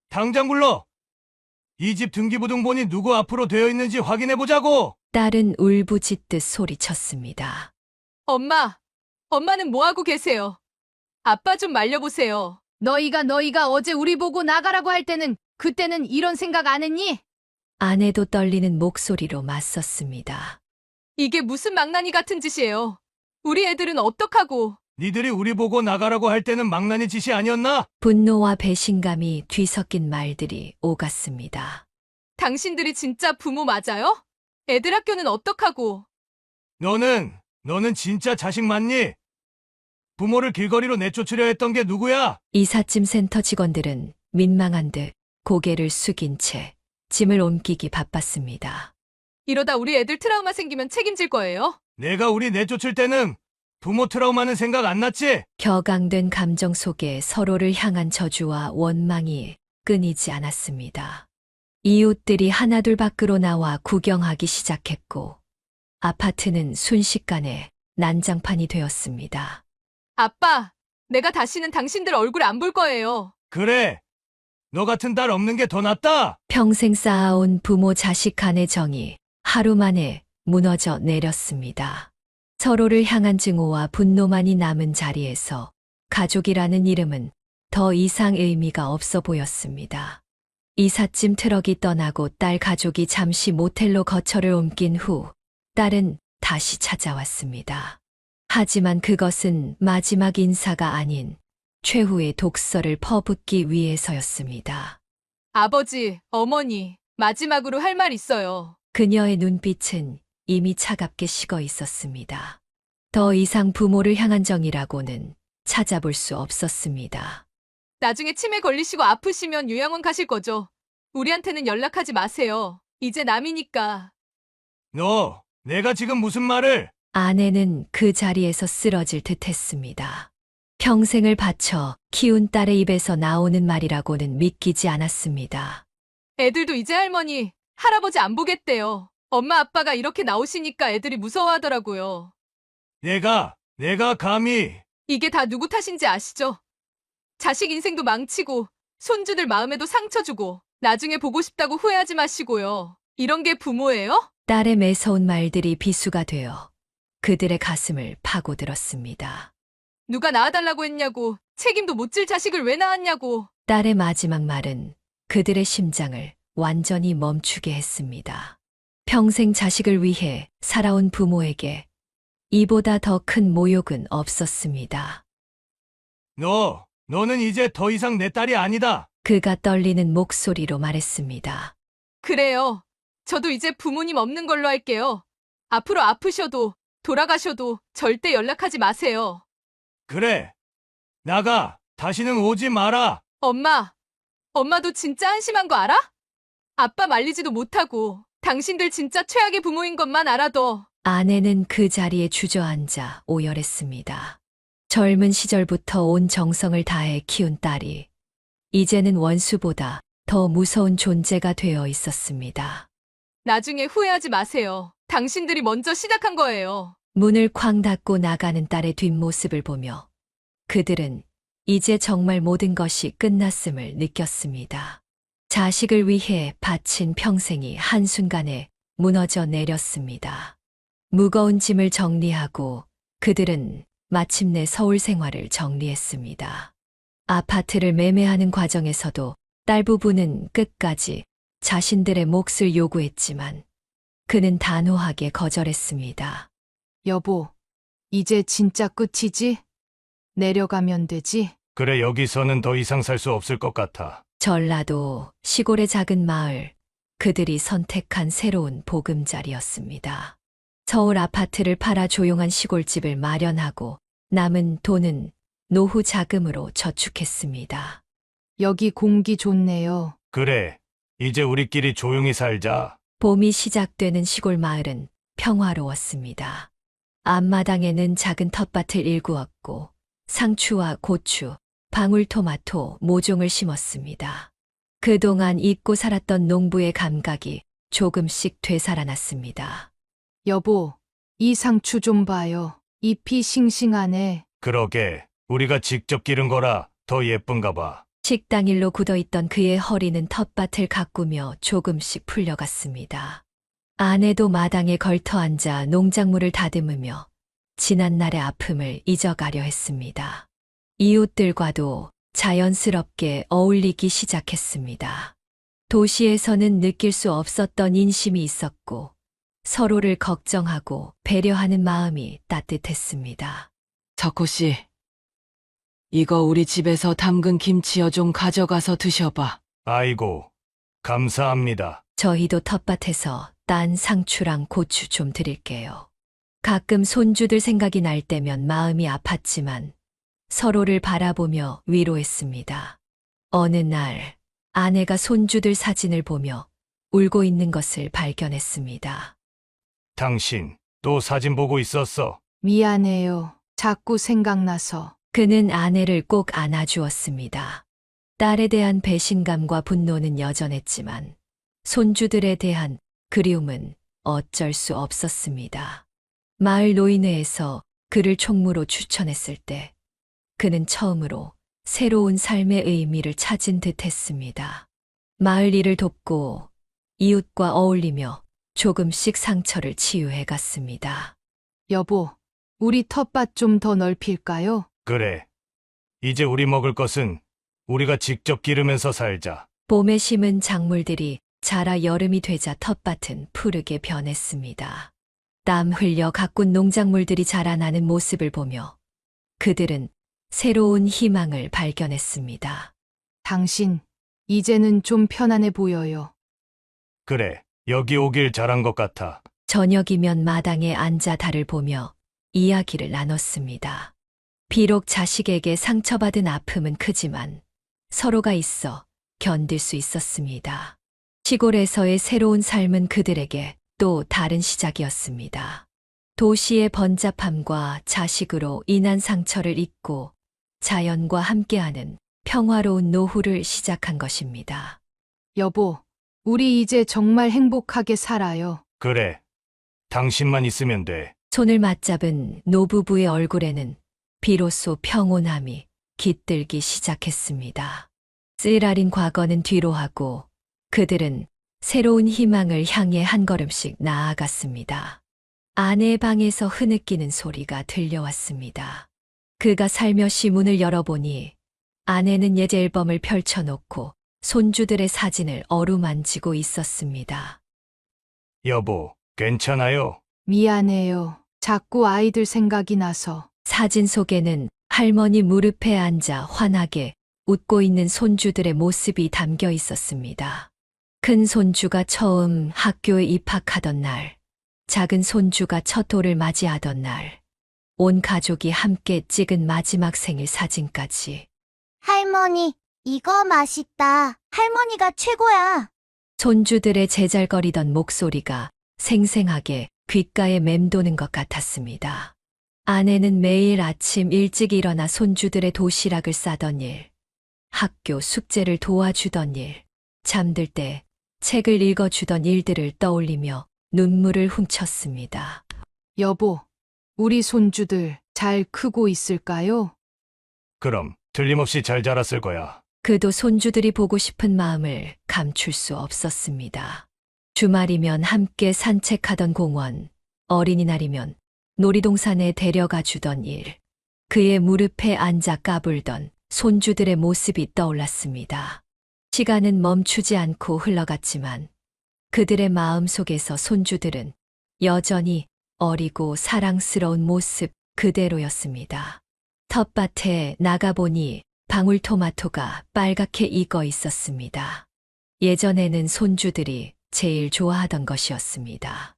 S2: 당장 불러. 이 집 등기부등본이 누구 앞으로 되어 있는지 확인해 보자고.
S3: 딸은 울부짖듯 소리쳤습니다.
S1: 엄마는 뭐 하고 계세요? 아빠 좀 말려보세요.
S4: 너희가 어제 우리 보고 나가라고 할 때는 그때는 이런 생각 안 했니?
S3: 아내도 떨리는 목소리로 맞섰습니다.
S1: 이게 무슨 망나니 같은 짓이에요. 우리 애들은 어떡하고.
S2: 니들이 우리 보고 나가라고 할 때는 망나니 짓이 아니었나?
S3: 분노와 배신감이 뒤섞인 말들이 오갔습니다.
S1: 당신들이 진짜 부모 맞아요? 애들 학교는 어떡하고.
S2: 너는 진짜 자식 맞니? 부모를 길거리로 내쫓으려 했던 게 누구야?
S3: 이삿짐 센터 직원들은 민망한 듯 고개를 숙인 채 짐을 옮기기 바빴습니다.
S1: 이러다 우리 애들 트라우마 생기면 책임질 거예요?
S2: 내가 우리 내쫓을 때는 부모 트라우마는 생각 안 났지?
S3: 격앙된 감정 속에 서로를 향한 저주와 원망이 끊이지 않았습니다. 이웃들이 하나둘 밖으로 나와 구경하기 시작했고 아파트는 순식간에 난장판이 되었습니다.
S1: 아빠, 내가 다시는 당신들 얼굴 안 볼 거예요.
S2: 그래. 너 같은 딸 없는 게 더 낫다.
S3: 평생 쌓아온 부모 자식 간의 정이 하루 만에 무너져 내렸습니다. 서로를 향한 증오와 분노만이 남은 자리에서 가족이라는 이름은 더 이상 의미가 없어 보였습니다. 이삿짐 트럭이 떠나고 딸 가족이 잠시 모텔로 거처를 옮긴 후 딸은 다시 찾아왔습니다. 하지만 그것은 마지막 인사가 아닌 최후의 독서를 퍼붓기 위해서였습니다.
S1: 아버지, 어머니, 마지막으로 할 말 있어요.
S3: 그녀의 눈빛은 이미 차갑게 식어 있었습니다. 더 이상 부모를 향한 정이라고는 찾아볼 수 없었습니다.
S1: 나중에 치매 걸리시고 아프시면 요양원 가실 거죠? 우리한테는 연락하지 마세요. 이제 남이니까.
S2: 내가 지금 무슨 말을?
S3: 아내는 그 자리에서 쓰러질 듯 했습니다. 평생을 바쳐 키운 딸의 입에서 나오는 말이라고는 믿기지 않았습니다.
S1: 애들도 이제 할머니, 할아버지 안 보겠대요. 엄마 아빠가 이렇게 나오시니까 애들이 무서워하더라고요.
S2: 내가 감히.
S1: 이게 다 누구 탓인지 아시죠? 자식 인생도 망치고 손주들 마음에도 상처 주고 나중에 보고 싶다고 후회하지 마시고요. 이런 게 부모예요?
S3: 딸의 매서운 말들이 비수가 되어 그들의 가슴을 파고들었습니다.
S1: 누가 낳아달라고 했냐고, 책임도 못 질 자식을 왜 낳았냐고.
S3: 딸의 마지막 말은 그들의 심장을 완전히 멈추게 했습니다. 평생 자식을 위해 살아온 부모에게 이보다 더 큰 모욕은 없었습니다.
S2: 너는 이제 더 이상 내 딸이 아니다.
S3: 그가 떨리는 목소리로 말했습니다.
S1: 그래요. 저도 이제 부모님 없는 걸로 할게요. 앞으로 아프셔도 돌아가셔도 절대 연락하지 마세요.
S2: 그래. 나가. 다시는 오지 마라.
S1: 엄마도 진짜 한심한 거 알아? 아빠 말리지도 못하고 당신들 진짜 최악의 부모인 것만 알아도.
S3: 아내는 그 자리에 주저앉아 오열했습니다. 젊은 시절부터 온 정성을 다해 키운 딸이 이제는 원수보다 더 무서운 존재가 되어 있었습니다.
S1: 나중에 후회하지 마세요. 당신들이 먼저 시작한 거예요.
S3: 문을 쾅 닫고 나가는 딸의 뒷모습을 보며 그들은 이제 정말 모든 것이 끝났음을 느꼈습니다. 자식을 위해 바친 평생이 한순간에 무너져 내렸습니다. 무거운 짐을 정리하고 그들은 마침내 서울 생활을 정리했습니다. 아파트를 매매하는 과정에서도 딸 부부는 끝까지 자신들의 몫을 요구했지만 그는 단호하게 거절했습니다.
S4: 여보, 이제 진짜 끝이지? 내려가면 되지?
S2: 그래, 여기서는 더 이상 살 수 없을 것 같아.
S3: 전라도 시골의 작은 마을, 그들이 선택한 새로운 보금자리였습니다. 서울 아파트를 팔아 조용한 시골집을 마련하고 남은 돈은 노후 자금으로 저축했습니다.
S4: 여기 공기 좋네요.
S2: 그래. 이제 우리끼리 조용히 살자.
S3: 봄이 시작되는 시골 마을은 평화로웠습니다. 앞마당에는 작은 텃밭을 일구었고 상추와 고추, 방울토마토, 모종을 심었습니다. 그동안 잊고 살았던 농부의 감각이 조금씩 되살아났습니다.
S4: 여보, 이 상추 좀 봐요. 잎이 싱싱하네.
S2: 그러게. 우리가 직접 기른 거라 더 예쁜가 봐.
S3: 식당 일로 굳어있던 그의 허리는 텃밭을 가꾸며 조금씩 풀려갔습니다. 아내도 마당에 걸터 앉아 농작물을 다듬으며 지난날의 아픔을 잊어가려 했습니다. 이웃들과도 자연스럽게 어울리기 시작했습니다. 도시에서는 느낄 수 없었던 인심이 있었고 서로를 걱정하고 배려하는 마음이 따뜻했습니다.
S10: 석호 씨, 이거 우리 집에서 담근 김치여 좀 가져가서 드셔봐.
S2: 아이고, 감사합니다.
S3: 저희도 텃밭에서 딴 상추랑 고추 좀 드릴게요. 가끔 손주들 생각이 날 때면 마음이 아팠지만 서로를 바라보며 위로했습니다. 어느 날 아내가 손주들 사진을 보며 울고 있는 것을 발견했습니다.
S2: 당신, 또 사진 보고 있었어?
S4: 미안해요. 자꾸 생각나서.
S3: 그는 아내를 꼭 안아주었습니다. 딸에 대한 배신감과 분노는 여전했지만 손주들에 대한 그리움은 어쩔 수 없었습니다. 마을 노인회에서 그를 총무로 추천했을 때 그는 처음으로 새로운 삶의 의미를 찾은 듯 했습니다. 마을 일을 돕고 이웃과 어울리며 조금씩 상처를 치유해 갔습니다.
S4: 여보, 우리 텃밭 좀 더 넓힐까요?
S2: 그래. 이제 우리 먹을 것은 우리가 직접 기르면서 살자.
S3: 봄에 심은 작물들이 자라 여름이 되자 텃밭은 푸르게 변했습니다. 땀 흘려 가꾼 농작물들이 자라나는 모습을 보며 그들은 새로운 희망을 발견했습니다.
S4: 당신, 이제는 좀 편안해 보여요.
S2: 그래. 여기 오길 잘한 것 같아.
S3: 저녁이면 마당에 앉아 달을 보며 이야기를 나눴습니다. 비록 자식에게 상처받은 아픔은 크지만 서로가 있어 견딜 수 있었습니다. 시골에서의 새로운 삶은 그들에게 또 다른 시작이었습니다. 도시의 번잡함과 자식으로 인한 상처를 잊고 자연과 함께하는 평화로운 노후를 시작한 것입니다.
S4: 여보, 우리 이제 정말 행복하게 살아요.
S2: 그래. 당신만 있으면 돼.
S3: 손을 맞잡은 노부부의 얼굴에는 비로소 평온함이 깃들기 시작했습니다. 쓰라린 과거는 뒤로 하고 그들은 새로운 희망을 향해 한 걸음씩 나아갔습니다. 아내의 방에서 흐느끼는 소리가 들려왔습니다. 그가 살며시 문을 열어보니 아내는 옛 앨범을 펼쳐놓고 손주들의 사진을 어루만지고 있었습니다.
S2: 여보, 괜찮아요?
S4: 미안해요. 자꾸 아이들 생각이 나서.
S3: 사진 속에는 할머니 무릎에 앉아 환하게 웃고 있는 손주들의 모습이 담겨 있었습니다. 큰 손주가 처음 학교에 입학하던 날, 작은 손주가 첫 돌을 맞이하던 날, 온 가족이 함께 찍은 마지막 생일 사진까지.
S9: 할머니, 이거 맛있다. 할머니가 최고야.
S3: 손주들의 제잘거리던 목소리가 생생하게 귓가에 맴도는 것 같았습니다. 아내는 매일 아침 일찍 일어나 손주들의 도시락을 싸던 일, 학교 숙제를 도와주던 일, 잠들 때 책을 읽어주던 일들을 떠올리며 눈물을 훔쳤습니다.
S4: 여보, 우리 손주들 잘 크고 있을까요?
S2: 그럼 틀림없이 잘 자랐을 거야.
S3: 그도 손주들이 보고 싶은 마음을 감출 수 없었습니다. 주말이면 함께 산책하던 공원, 어린이날이면 놀이동산에 데려가 주던 일, 그의 무릎에 앉아 까불던 손주들의 모습이 떠올랐습니다. 시간은 멈추지 않고 흘러갔지만 그들의 마음 속에서 손주들은 여전히 어리고 사랑스러운 모습 그대로였습니다. 텃밭에 나가보니 방울토마토가 빨갛게 익어 있었습니다. 예전에는 손주들이 제일 좋아하던 것이었습니다.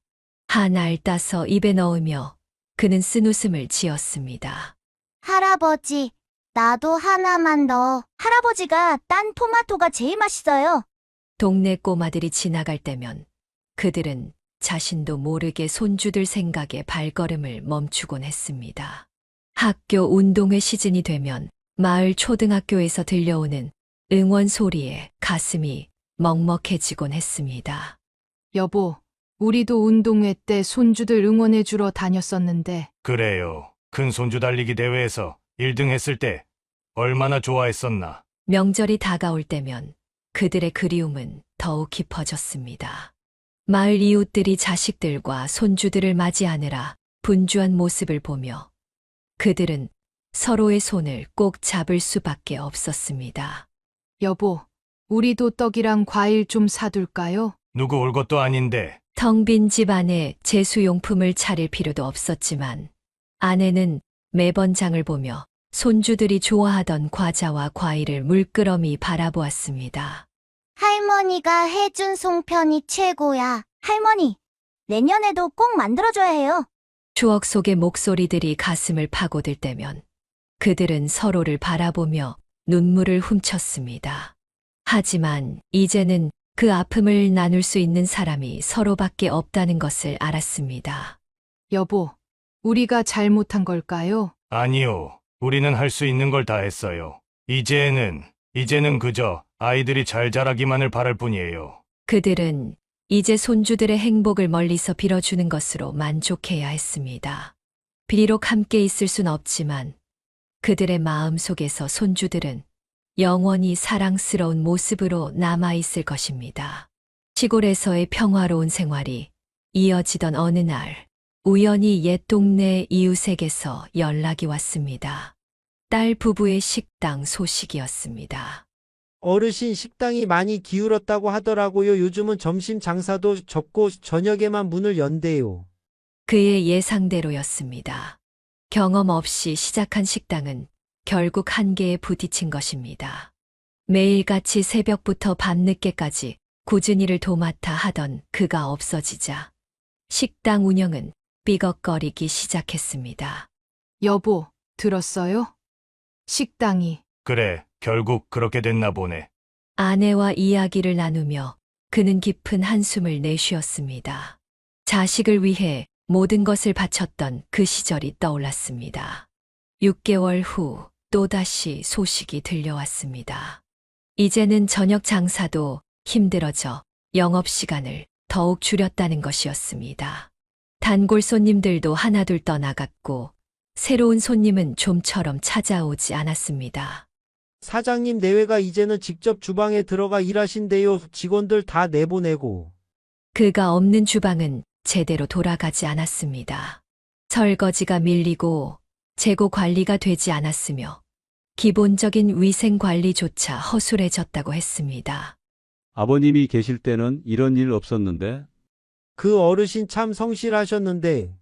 S3: 한 알 따서 입에 넣으며 그는 쓴웃음을 지었습니다.
S9: 할아버지, 나도 하나만 더. 할아버지가 딴 토마토가 제일 맛있어요.
S3: 동네 꼬마들이 지나갈 때면 그들은 자신도 모르게 손주들 생각에 발걸음을 멈추곤 했습니다. 학교 운동회 시즌이 되면 마을 초등학교에서 들려오는 응원 소리에 가슴이 먹먹해지곤 했습니다.
S4: 여보, 우리도 운동회 때 손주들 응원해주러 다녔었는데
S2: 그래요. 큰 손주 달리기 대회에서 1등 했을 때 얼마나 좋아했었나.
S3: 명절이 다가올 때면 그들의 그리움은 더욱 깊어졌습니다. 마을 이웃들이 자식들과 손주들을 맞이하느라 분주한 모습을 보며 그들은 서로의 손을 꼭 잡을 수밖에 없었습니다.
S4: 여보, 우리도 떡이랑 과일 좀 사둘까요?
S2: 누구 올 것도 아닌데.
S3: 텅 빈 집 안에 제수용품을 차릴 필요도 없었지만 아내는 매번 장을 보며 손주들이 좋아하던 과자와 과일을 물끄러미 바라보았습니다.
S9: 할머니가 해준 송편이 최고야. 할머니, 내년에도 꼭 만들어줘야 해요.
S3: 추억 속의 목소리들이 가슴을 파고들 때면 그들은 서로를 바라보며 눈물을 훔쳤습니다. 하지만 이제는 그 아픔을 나눌 수 있는 사람이 서로밖에 없다는 것을 알았습니다.
S4: 여보, 우리가 잘못한 걸까요?
S2: 아니요. 우리는 할 수 있는 걸 다 했어요. 이제는 그저 아이들이 잘 자라기만을 바랄 뿐이에요.
S3: 그들은 이제 손주들의 행복을 멀리서 빌어주는 것으로 만족해야 했습니다. 비록 함께 있을 순 없지만 그들의 마음 속에서 손주들은 영원히 사랑스러운 모습으로 남아있을 것입니다. 시골에서의 평화로운 생활이 이어지던 어느 날, 우연히 옛 동네 이웃에게서 연락이 왔습니다. 딸 부부의 식당 소식이었습니다.
S11: 어르신 식당이 많이 기울었다고 하더라고요. 요즘은 점심 장사도 접고 저녁에만 문을 연대요.
S3: 그의 예상대로였습니다. 경험 없이 시작한 식당은 결국 한계에 부딪힌 것입니다. 매일같이 새벽부터 밤늦게까지 꾸준히 일을 도맡아 하던 그가 없어지자 식당 운영은 삐걱거리기 시작했습니다.
S4: 여보, 들었어요? 식당이
S2: 그래, 결국 그렇게 됐나 보네.
S3: 아내와 이야기를 나누며 그는 깊은 한숨을 내쉬었습니다. 자식을 위해 모든 것을 바쳤던 그 시절이 떠올랐습니다. 6개월 후 또다시 소식이 들려왔습니다. 이제는 저녁 장사도 힘들어져 영업시간을 더욱 줄였다는 것이었습니다. 단골 손님들도 하나둘 떠나갔고 새로운 손님은 좀처럼 찾아오지 않았습니다.
S11: 사장님 내외가 이제는 직접 주방에 들어가 일하신대요. 직원들 다 내보내고.
S3: 그가 없는 주방은 제대로 돌아가지 않았습니다. 설거지가 밀리고 재고 관리가 되지 않았으며 기본적인 위생 관리조차 허술해졌다고 했습니다.
S12: 아버님이 계실 때는 이런 일 없었는데?
S11: 그 어르신 참 성실하셨는데.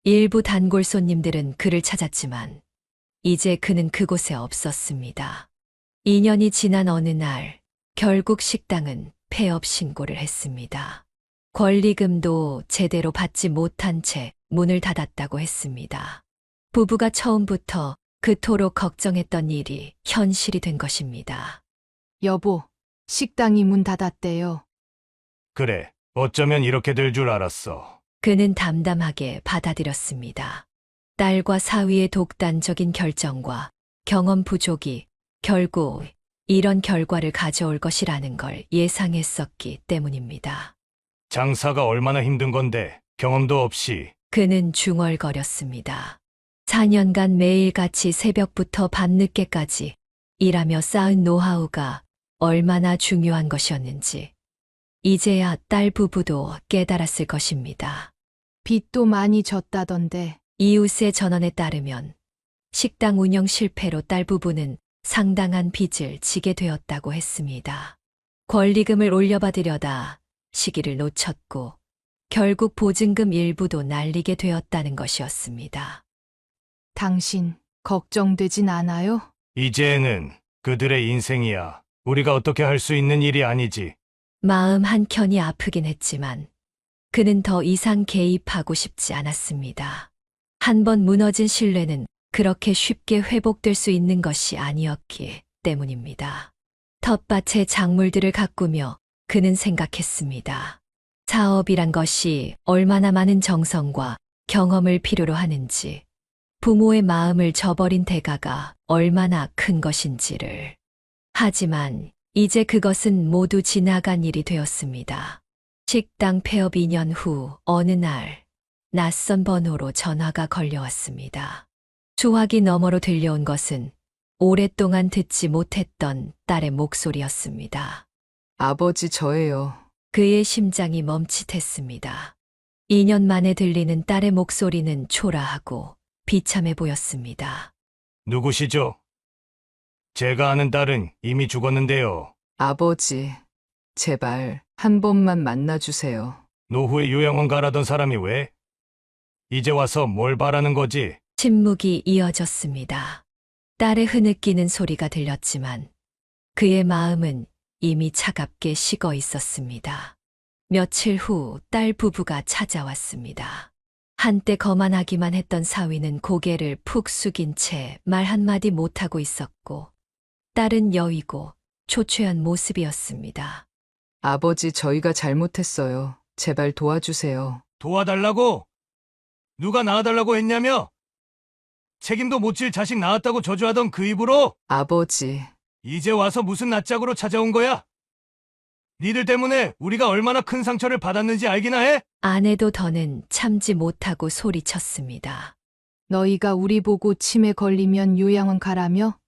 S3: 일부 단골 손님들은 그를 찾았지만 이제 그는 그곳에 없었습니다. 2년이 지난 어느 날 결국 식당은 폐업 신고를 했습니다. 권리금도 제대로 받지 못한 채 문을 닫았다고 했습니다. 부부가 처음부터 그토록 걱정했던 일이 현실이 된 것입니다.
S4: 여보, 식당이 문 닫았대요.
S2: 그래, 어쩌면 이렇게 될 줄 알았어.
S3: 그는 담담하게 받아들였습니다. 딸과 사위의 독단적인 결정과 경험 부족이 결국 이런 결과를 가져올 것이라는 걸 예상했었기 때문입니다.
S2: 장사가 얼마나 힘든 건데 경험도 없이.
S3: 그는 중얼거렸습니다. 4년간 매일같이 새벽부터 밤늦게까지 일하며 쌓은 노하우가 얼마나 중요한 것이었는지 이제야 딸 부부도 깨달았을 것입니다.
S4: 빚도 많이 졌다던데.
S3: 이웃의 전언에 따르면 식당 운영 실패로 딸 부부는 상당한 빚을 지게 되었다고 했습니다. 권리금을 올려받으려다 시기를 놓쳤고 결국 보증금 일부도 날리게 되었다는 것이었습니다.
S4: 당신 걱정되진 않아요?
S2: 이제는 그들의 인생이야. 우리가 어떻게 할 수 있는 일이 아니지.
S3: 마음 한켠이 아프긴 했지만 그는 더 이상 개입하고 싶지 않았습니다. 한 번 무너진 신뢰는 그렇게 쉽게 회복될 수 있는 것이 아니었기 때문입니다. 텃밭의 작물들을 가꾸며 그는 생각했습니다. 사업이란 것이 얼마나 많은 정성과 경험을 필요로 하는지, 부모의 마음을 저버린 대가가 얼마나 큰 것인지를. 하지만 이제 그것은 모두 지나간 일이 되었습니다. 식당 폐업 2년 후 어느 날 낯선 번호로 전화가 걸려왔습니다. 수화기 너머로 들려온 것은 오랫동안 듣지 못했던 딸의 목소리였습니다.
S6: 아버지 저예요.
S3: 그의 심장이 멈칫했습니다. 2년 만에 들리는 딸의 목소리는 초라하고 비참해 보였습니다.
S2: 누구시죠? 제가 아는 딸은 이미 죽었는데요.
S6: 아버지, 제발 한 번만 만나주세요.
S2: 노후에 요양원 가라던 사람이 왜? 이제 와서 뭘 바라는 거지?
S3: 침묵이 이어졌습니다. 딸의 흐느끼는 소리가 들렸지만 그의 마음은 이미 차갑게 식어 있었습니다. 며칠 후 딸 부부가 찾아왔습니다. 한때 거만하기만 했던 사위는 고개를 푹 숙인 채 말 한마디 못하고 있었고 딸은 여위고 초췌한 모습이었습니다.
S6: 아버지 저희가 잘못했어요. 제발 도와주세요.
S2: 도와달라고? 누가 낳아달라고 했냐며? 책임도 못 질 자식 낳았다고 저주하던 그 입으로?
S6: 아버지,
S2: 이제 와서 무슨 낯짝으로 찾아온 거야? 니들 때문에 우리가 얼마나 큰 상처를 받았는지 알기나 해?
S3: 아내도 더는 참지 못하고 소리쳤습니다.
S4: 너희가 우리 보고 치매 걸리면 요양원 가라며?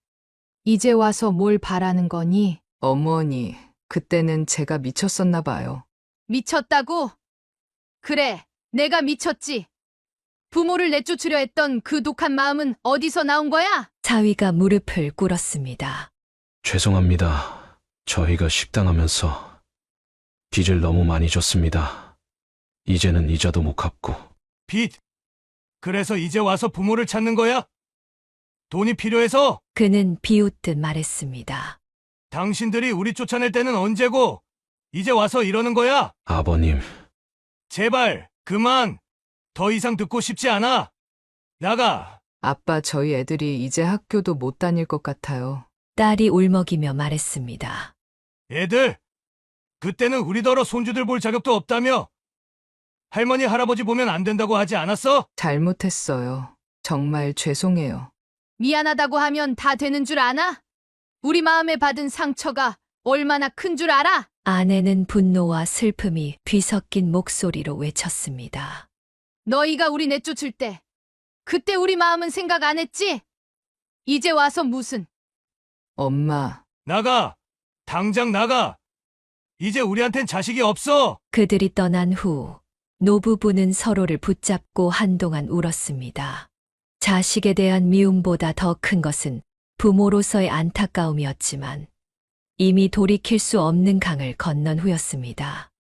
S4: 이제 와서 뭘 바라는 거니?
S6: 어머니, 그때는 제가 미쳤었나 봐요.
S4: 미쳤다고? 그래, 내가 미쳤지. 부모를 내쫓으려 했던 그 독한 마음은 어디서 나온 거야?
S3: 사위가 무릎을 꿇었습니다.
S5: 죄송합니다. 저희가 식당하면서 빚을 너무 많이 졌습니다. 이제는 이자도 못 갚고.
S2: 빚? 그래서 이제 와서 부모를 찾는 거야? 돈이 필요해서?
S3: 그는 비웃듯 말했습니다.
S2: 당신들이 우리 쫓아낼 때는 언제고? 이제 와서 이러는 거야?
S5: 아버님,
S2: 제발, 그만! 더 이상 듣고 싶지 않아! 나가!
S6: 아빠 저희 애들이 이제 학교도 못 다닐 것 같아요.
S3: 딸이 울먹이며 말했습니다.
S2: 애들! 그때는 우리더러 손주들 볼 자격도 없다며? 할머니, 할아버지 보면 안 된다고 하지 않았어?
S6: 잘못했어요. 정말 죄송해요.
S4: 미안하다고 하면 다 되는 줄 아나? 우리 마음에 받은 상처가 얼마나 큰 줄 알아?
S3: 아내는 분노와 슬픔이 뒤섞인 목소리로 외쳤습니다.
S4: 너희가 우리 내쫓을 때, 그때 우리 마음은 생각 안 했지? 이제 와서 무슨?
S6: 엄마,
S2: 나가! 당장 나가! 이제 우리한텐 자식이 없어!
S3: 그들이 떠난 후 노부부는 서로를 붙잡고 한동안 울었습니다. 자식에 대한 미움보다 더 큰 것은 부모로서의 안타까움이었지만 이미 돌이킬 수 없는 강을 건넌 후였습니다.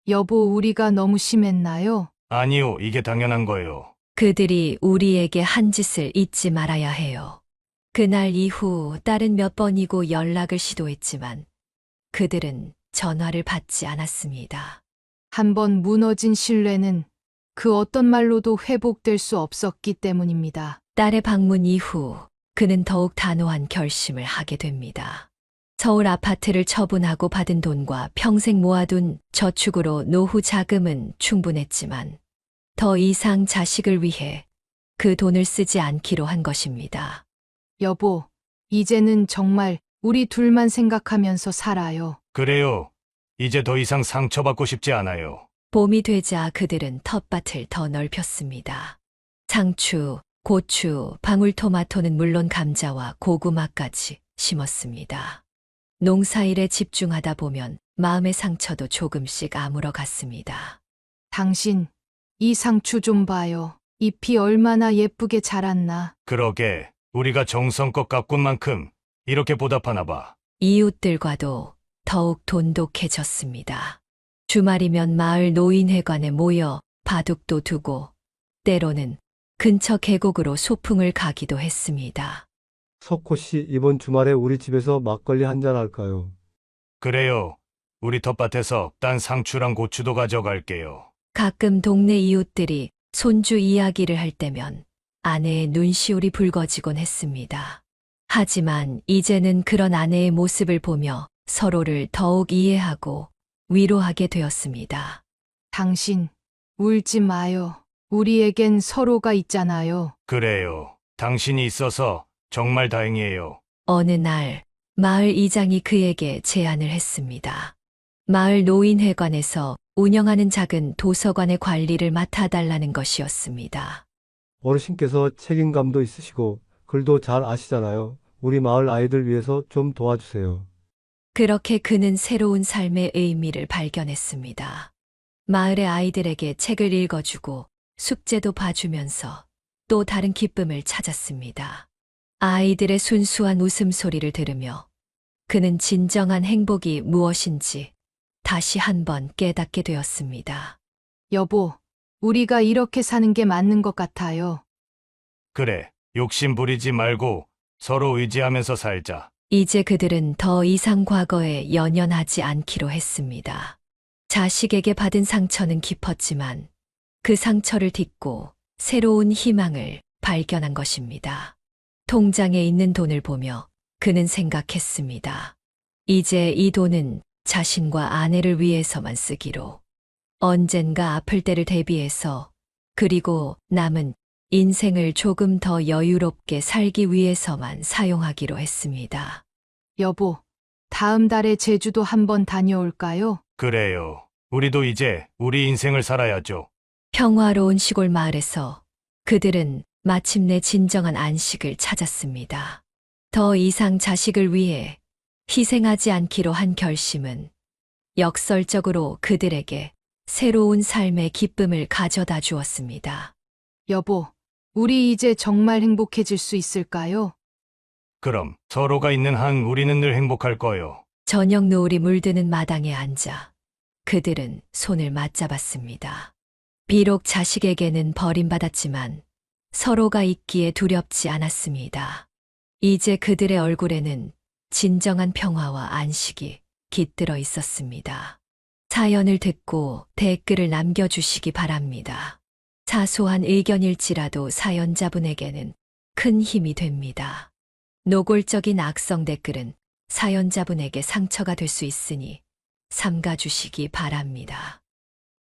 S4: 여보, 우리가 너무 심했나요?
S2: 아니요, 이게 당연한 거예요.
S3: 그들이 우리에게 한 짓을 잊지 말아야 해요. 그날 이후 딸은 몇 번이고 연락을 시도했지만 그들은 전화를 받지 않았습니다.
S4: 한 번 무너진 신뢰는 그 어떤 말로도 회복될 수 없었기 때문입니다.
S3: 딸의 방문 이후 그는 더욱 단호한 결심을 하게 됩니다. 서울 아파트를 처분하고 받은 돈과 평생 모아둔 저축으로 노후 자금은 충분했지만 더 이상 자식을 위해 그 돈을 쓰지 않기로 한 것입니다.
S4: 여보, 이제는 정말 우리 둘만 생각하면서 살아요.
S2: 그래요. 이제 더 이상 상처받고 싶지 않아요.
S3: 봄이 되자 그들은 텃밭을 더 넓혔습니다. 상추, 고추, 방울토마토는 물론 감자와 고구마까지 심었습니다. 농사일에 집중하다 보면 마음의 상처도 조금씩 아물어 갔습니다.
S4: 당신, 이 상추 좀 봐요. 잎이 얼마나 예쁘게 자랐나.
S2: 그러게, 우리가 정성껏 가꾼 만큼 이렇게 보답하나 봐.
S3: 이웃들과도 더욱 돈독해졌습니다. 주말이면 마을 노인회관에 모여 바둑도 두고 때로는 근처 계곡으로 소풍을 가기도 했습니다.
S13: 석호 씨, 이번 주말에 우리 집에서 막걸리 한잔 할까요?
S2: 그래요. 우리 텃밭에서 딴 상추랑 고추도 가져갈게요.
S3: 가끔 동네 이웃들이 손주 이야기를 할 때면 아내의 눈시울이 붉어지곤 했습니다. 하지만 이제는 그런 아내의 모습을 보며 서로를 더욱 이해하고 위로하게 되었습니다.
S4: 당신, 울지 마요. 우리에겐 서로가 있잖아요.
S2: 그래요. 당신이 있어서 정말 다행이에요.
S3: 어느 날 마을 이장이 그에게 제안을 했습니다. 마을 노인회관에서 운영하는 작은 도서관의 관리를 맡아달라는 것이었습니다.
S13: 어르신께서 책임감도 있으시고 글도 잘 아시잖아요. 우리 마을 아이들 위해서 좀 도와주세요.
S3: 그렇게 그는 새로운 삶의 의미를 발견했습니다. 마을의 아이들에게 책을 읽어주고 숙제도 봐주면서 또 다른 기쁨을 찾았습니다. 아이들의 순수한 웃음소리를 들으며 그는 진정한 행복이 무엇인지 다시 한번 깨닫게 되었습니다.
S4: 여보, 우리가 이렇게 사는 게 맞는 것 같아요.
S2: 그래, 욕심 부리지 말고 서로 의지하면서 살자.
S3: 이제 그들은 더 이상 과거에 연연하지 않기로 했습니다. 자식에게 받은 상처는 깊었지만 그 상처를 딛고 새로운 희망을 발견한 것입니다. 통장에 있는 돈을 보며 그는 생각했습니다. 이제 이 돈은 자신과 아내를 위해서만 쓰기로, 언젠가 아플 때를 대비해서, 그리고 남은 인생을 조금 더 여유롭게 살기 위해서만 사용하기로 했습니다.
S4: 여보, 다음 달에 제주도 한번 다녀올까요?
S2: 그래요. 우리도 이제 우리 인생을 살아야죠.
S3: 평화로운 시골 마을에서 그들은 마침내 진정한 안식을 찾았습니다. 더 이상 자식을 위해 희생하지 않기로 한 결심은 역설적으로 그들에게 새로운 삶의 기쁨을 가져다 주었습니다.
S4: 여보, 우리 이제 정말 행복해질 수 있을까요?
S2: 그럼 서로가 있는 한 우리는 늘 행복할 거요.
S3: 저녁 노을이 물드는 마당에 앉아 그들은 손을 맞잡았습니다. 비록 자식에게는 버림받았지만 서로가 있기에 두렵지 않았습니다. 이제 그들의 얼굴에는 진정한 평화와 안식이 깃들어 있었습니다. 사연을 듣고 댓글을 남겨주시기 바랍니다. 사소한 의견일지라도 사연자분에게는 큰 힘이 됩니다. 노골적인 악성 댓글은 사연자분에게 상처가 될 수 있으니 삼가주시기 바랍니다.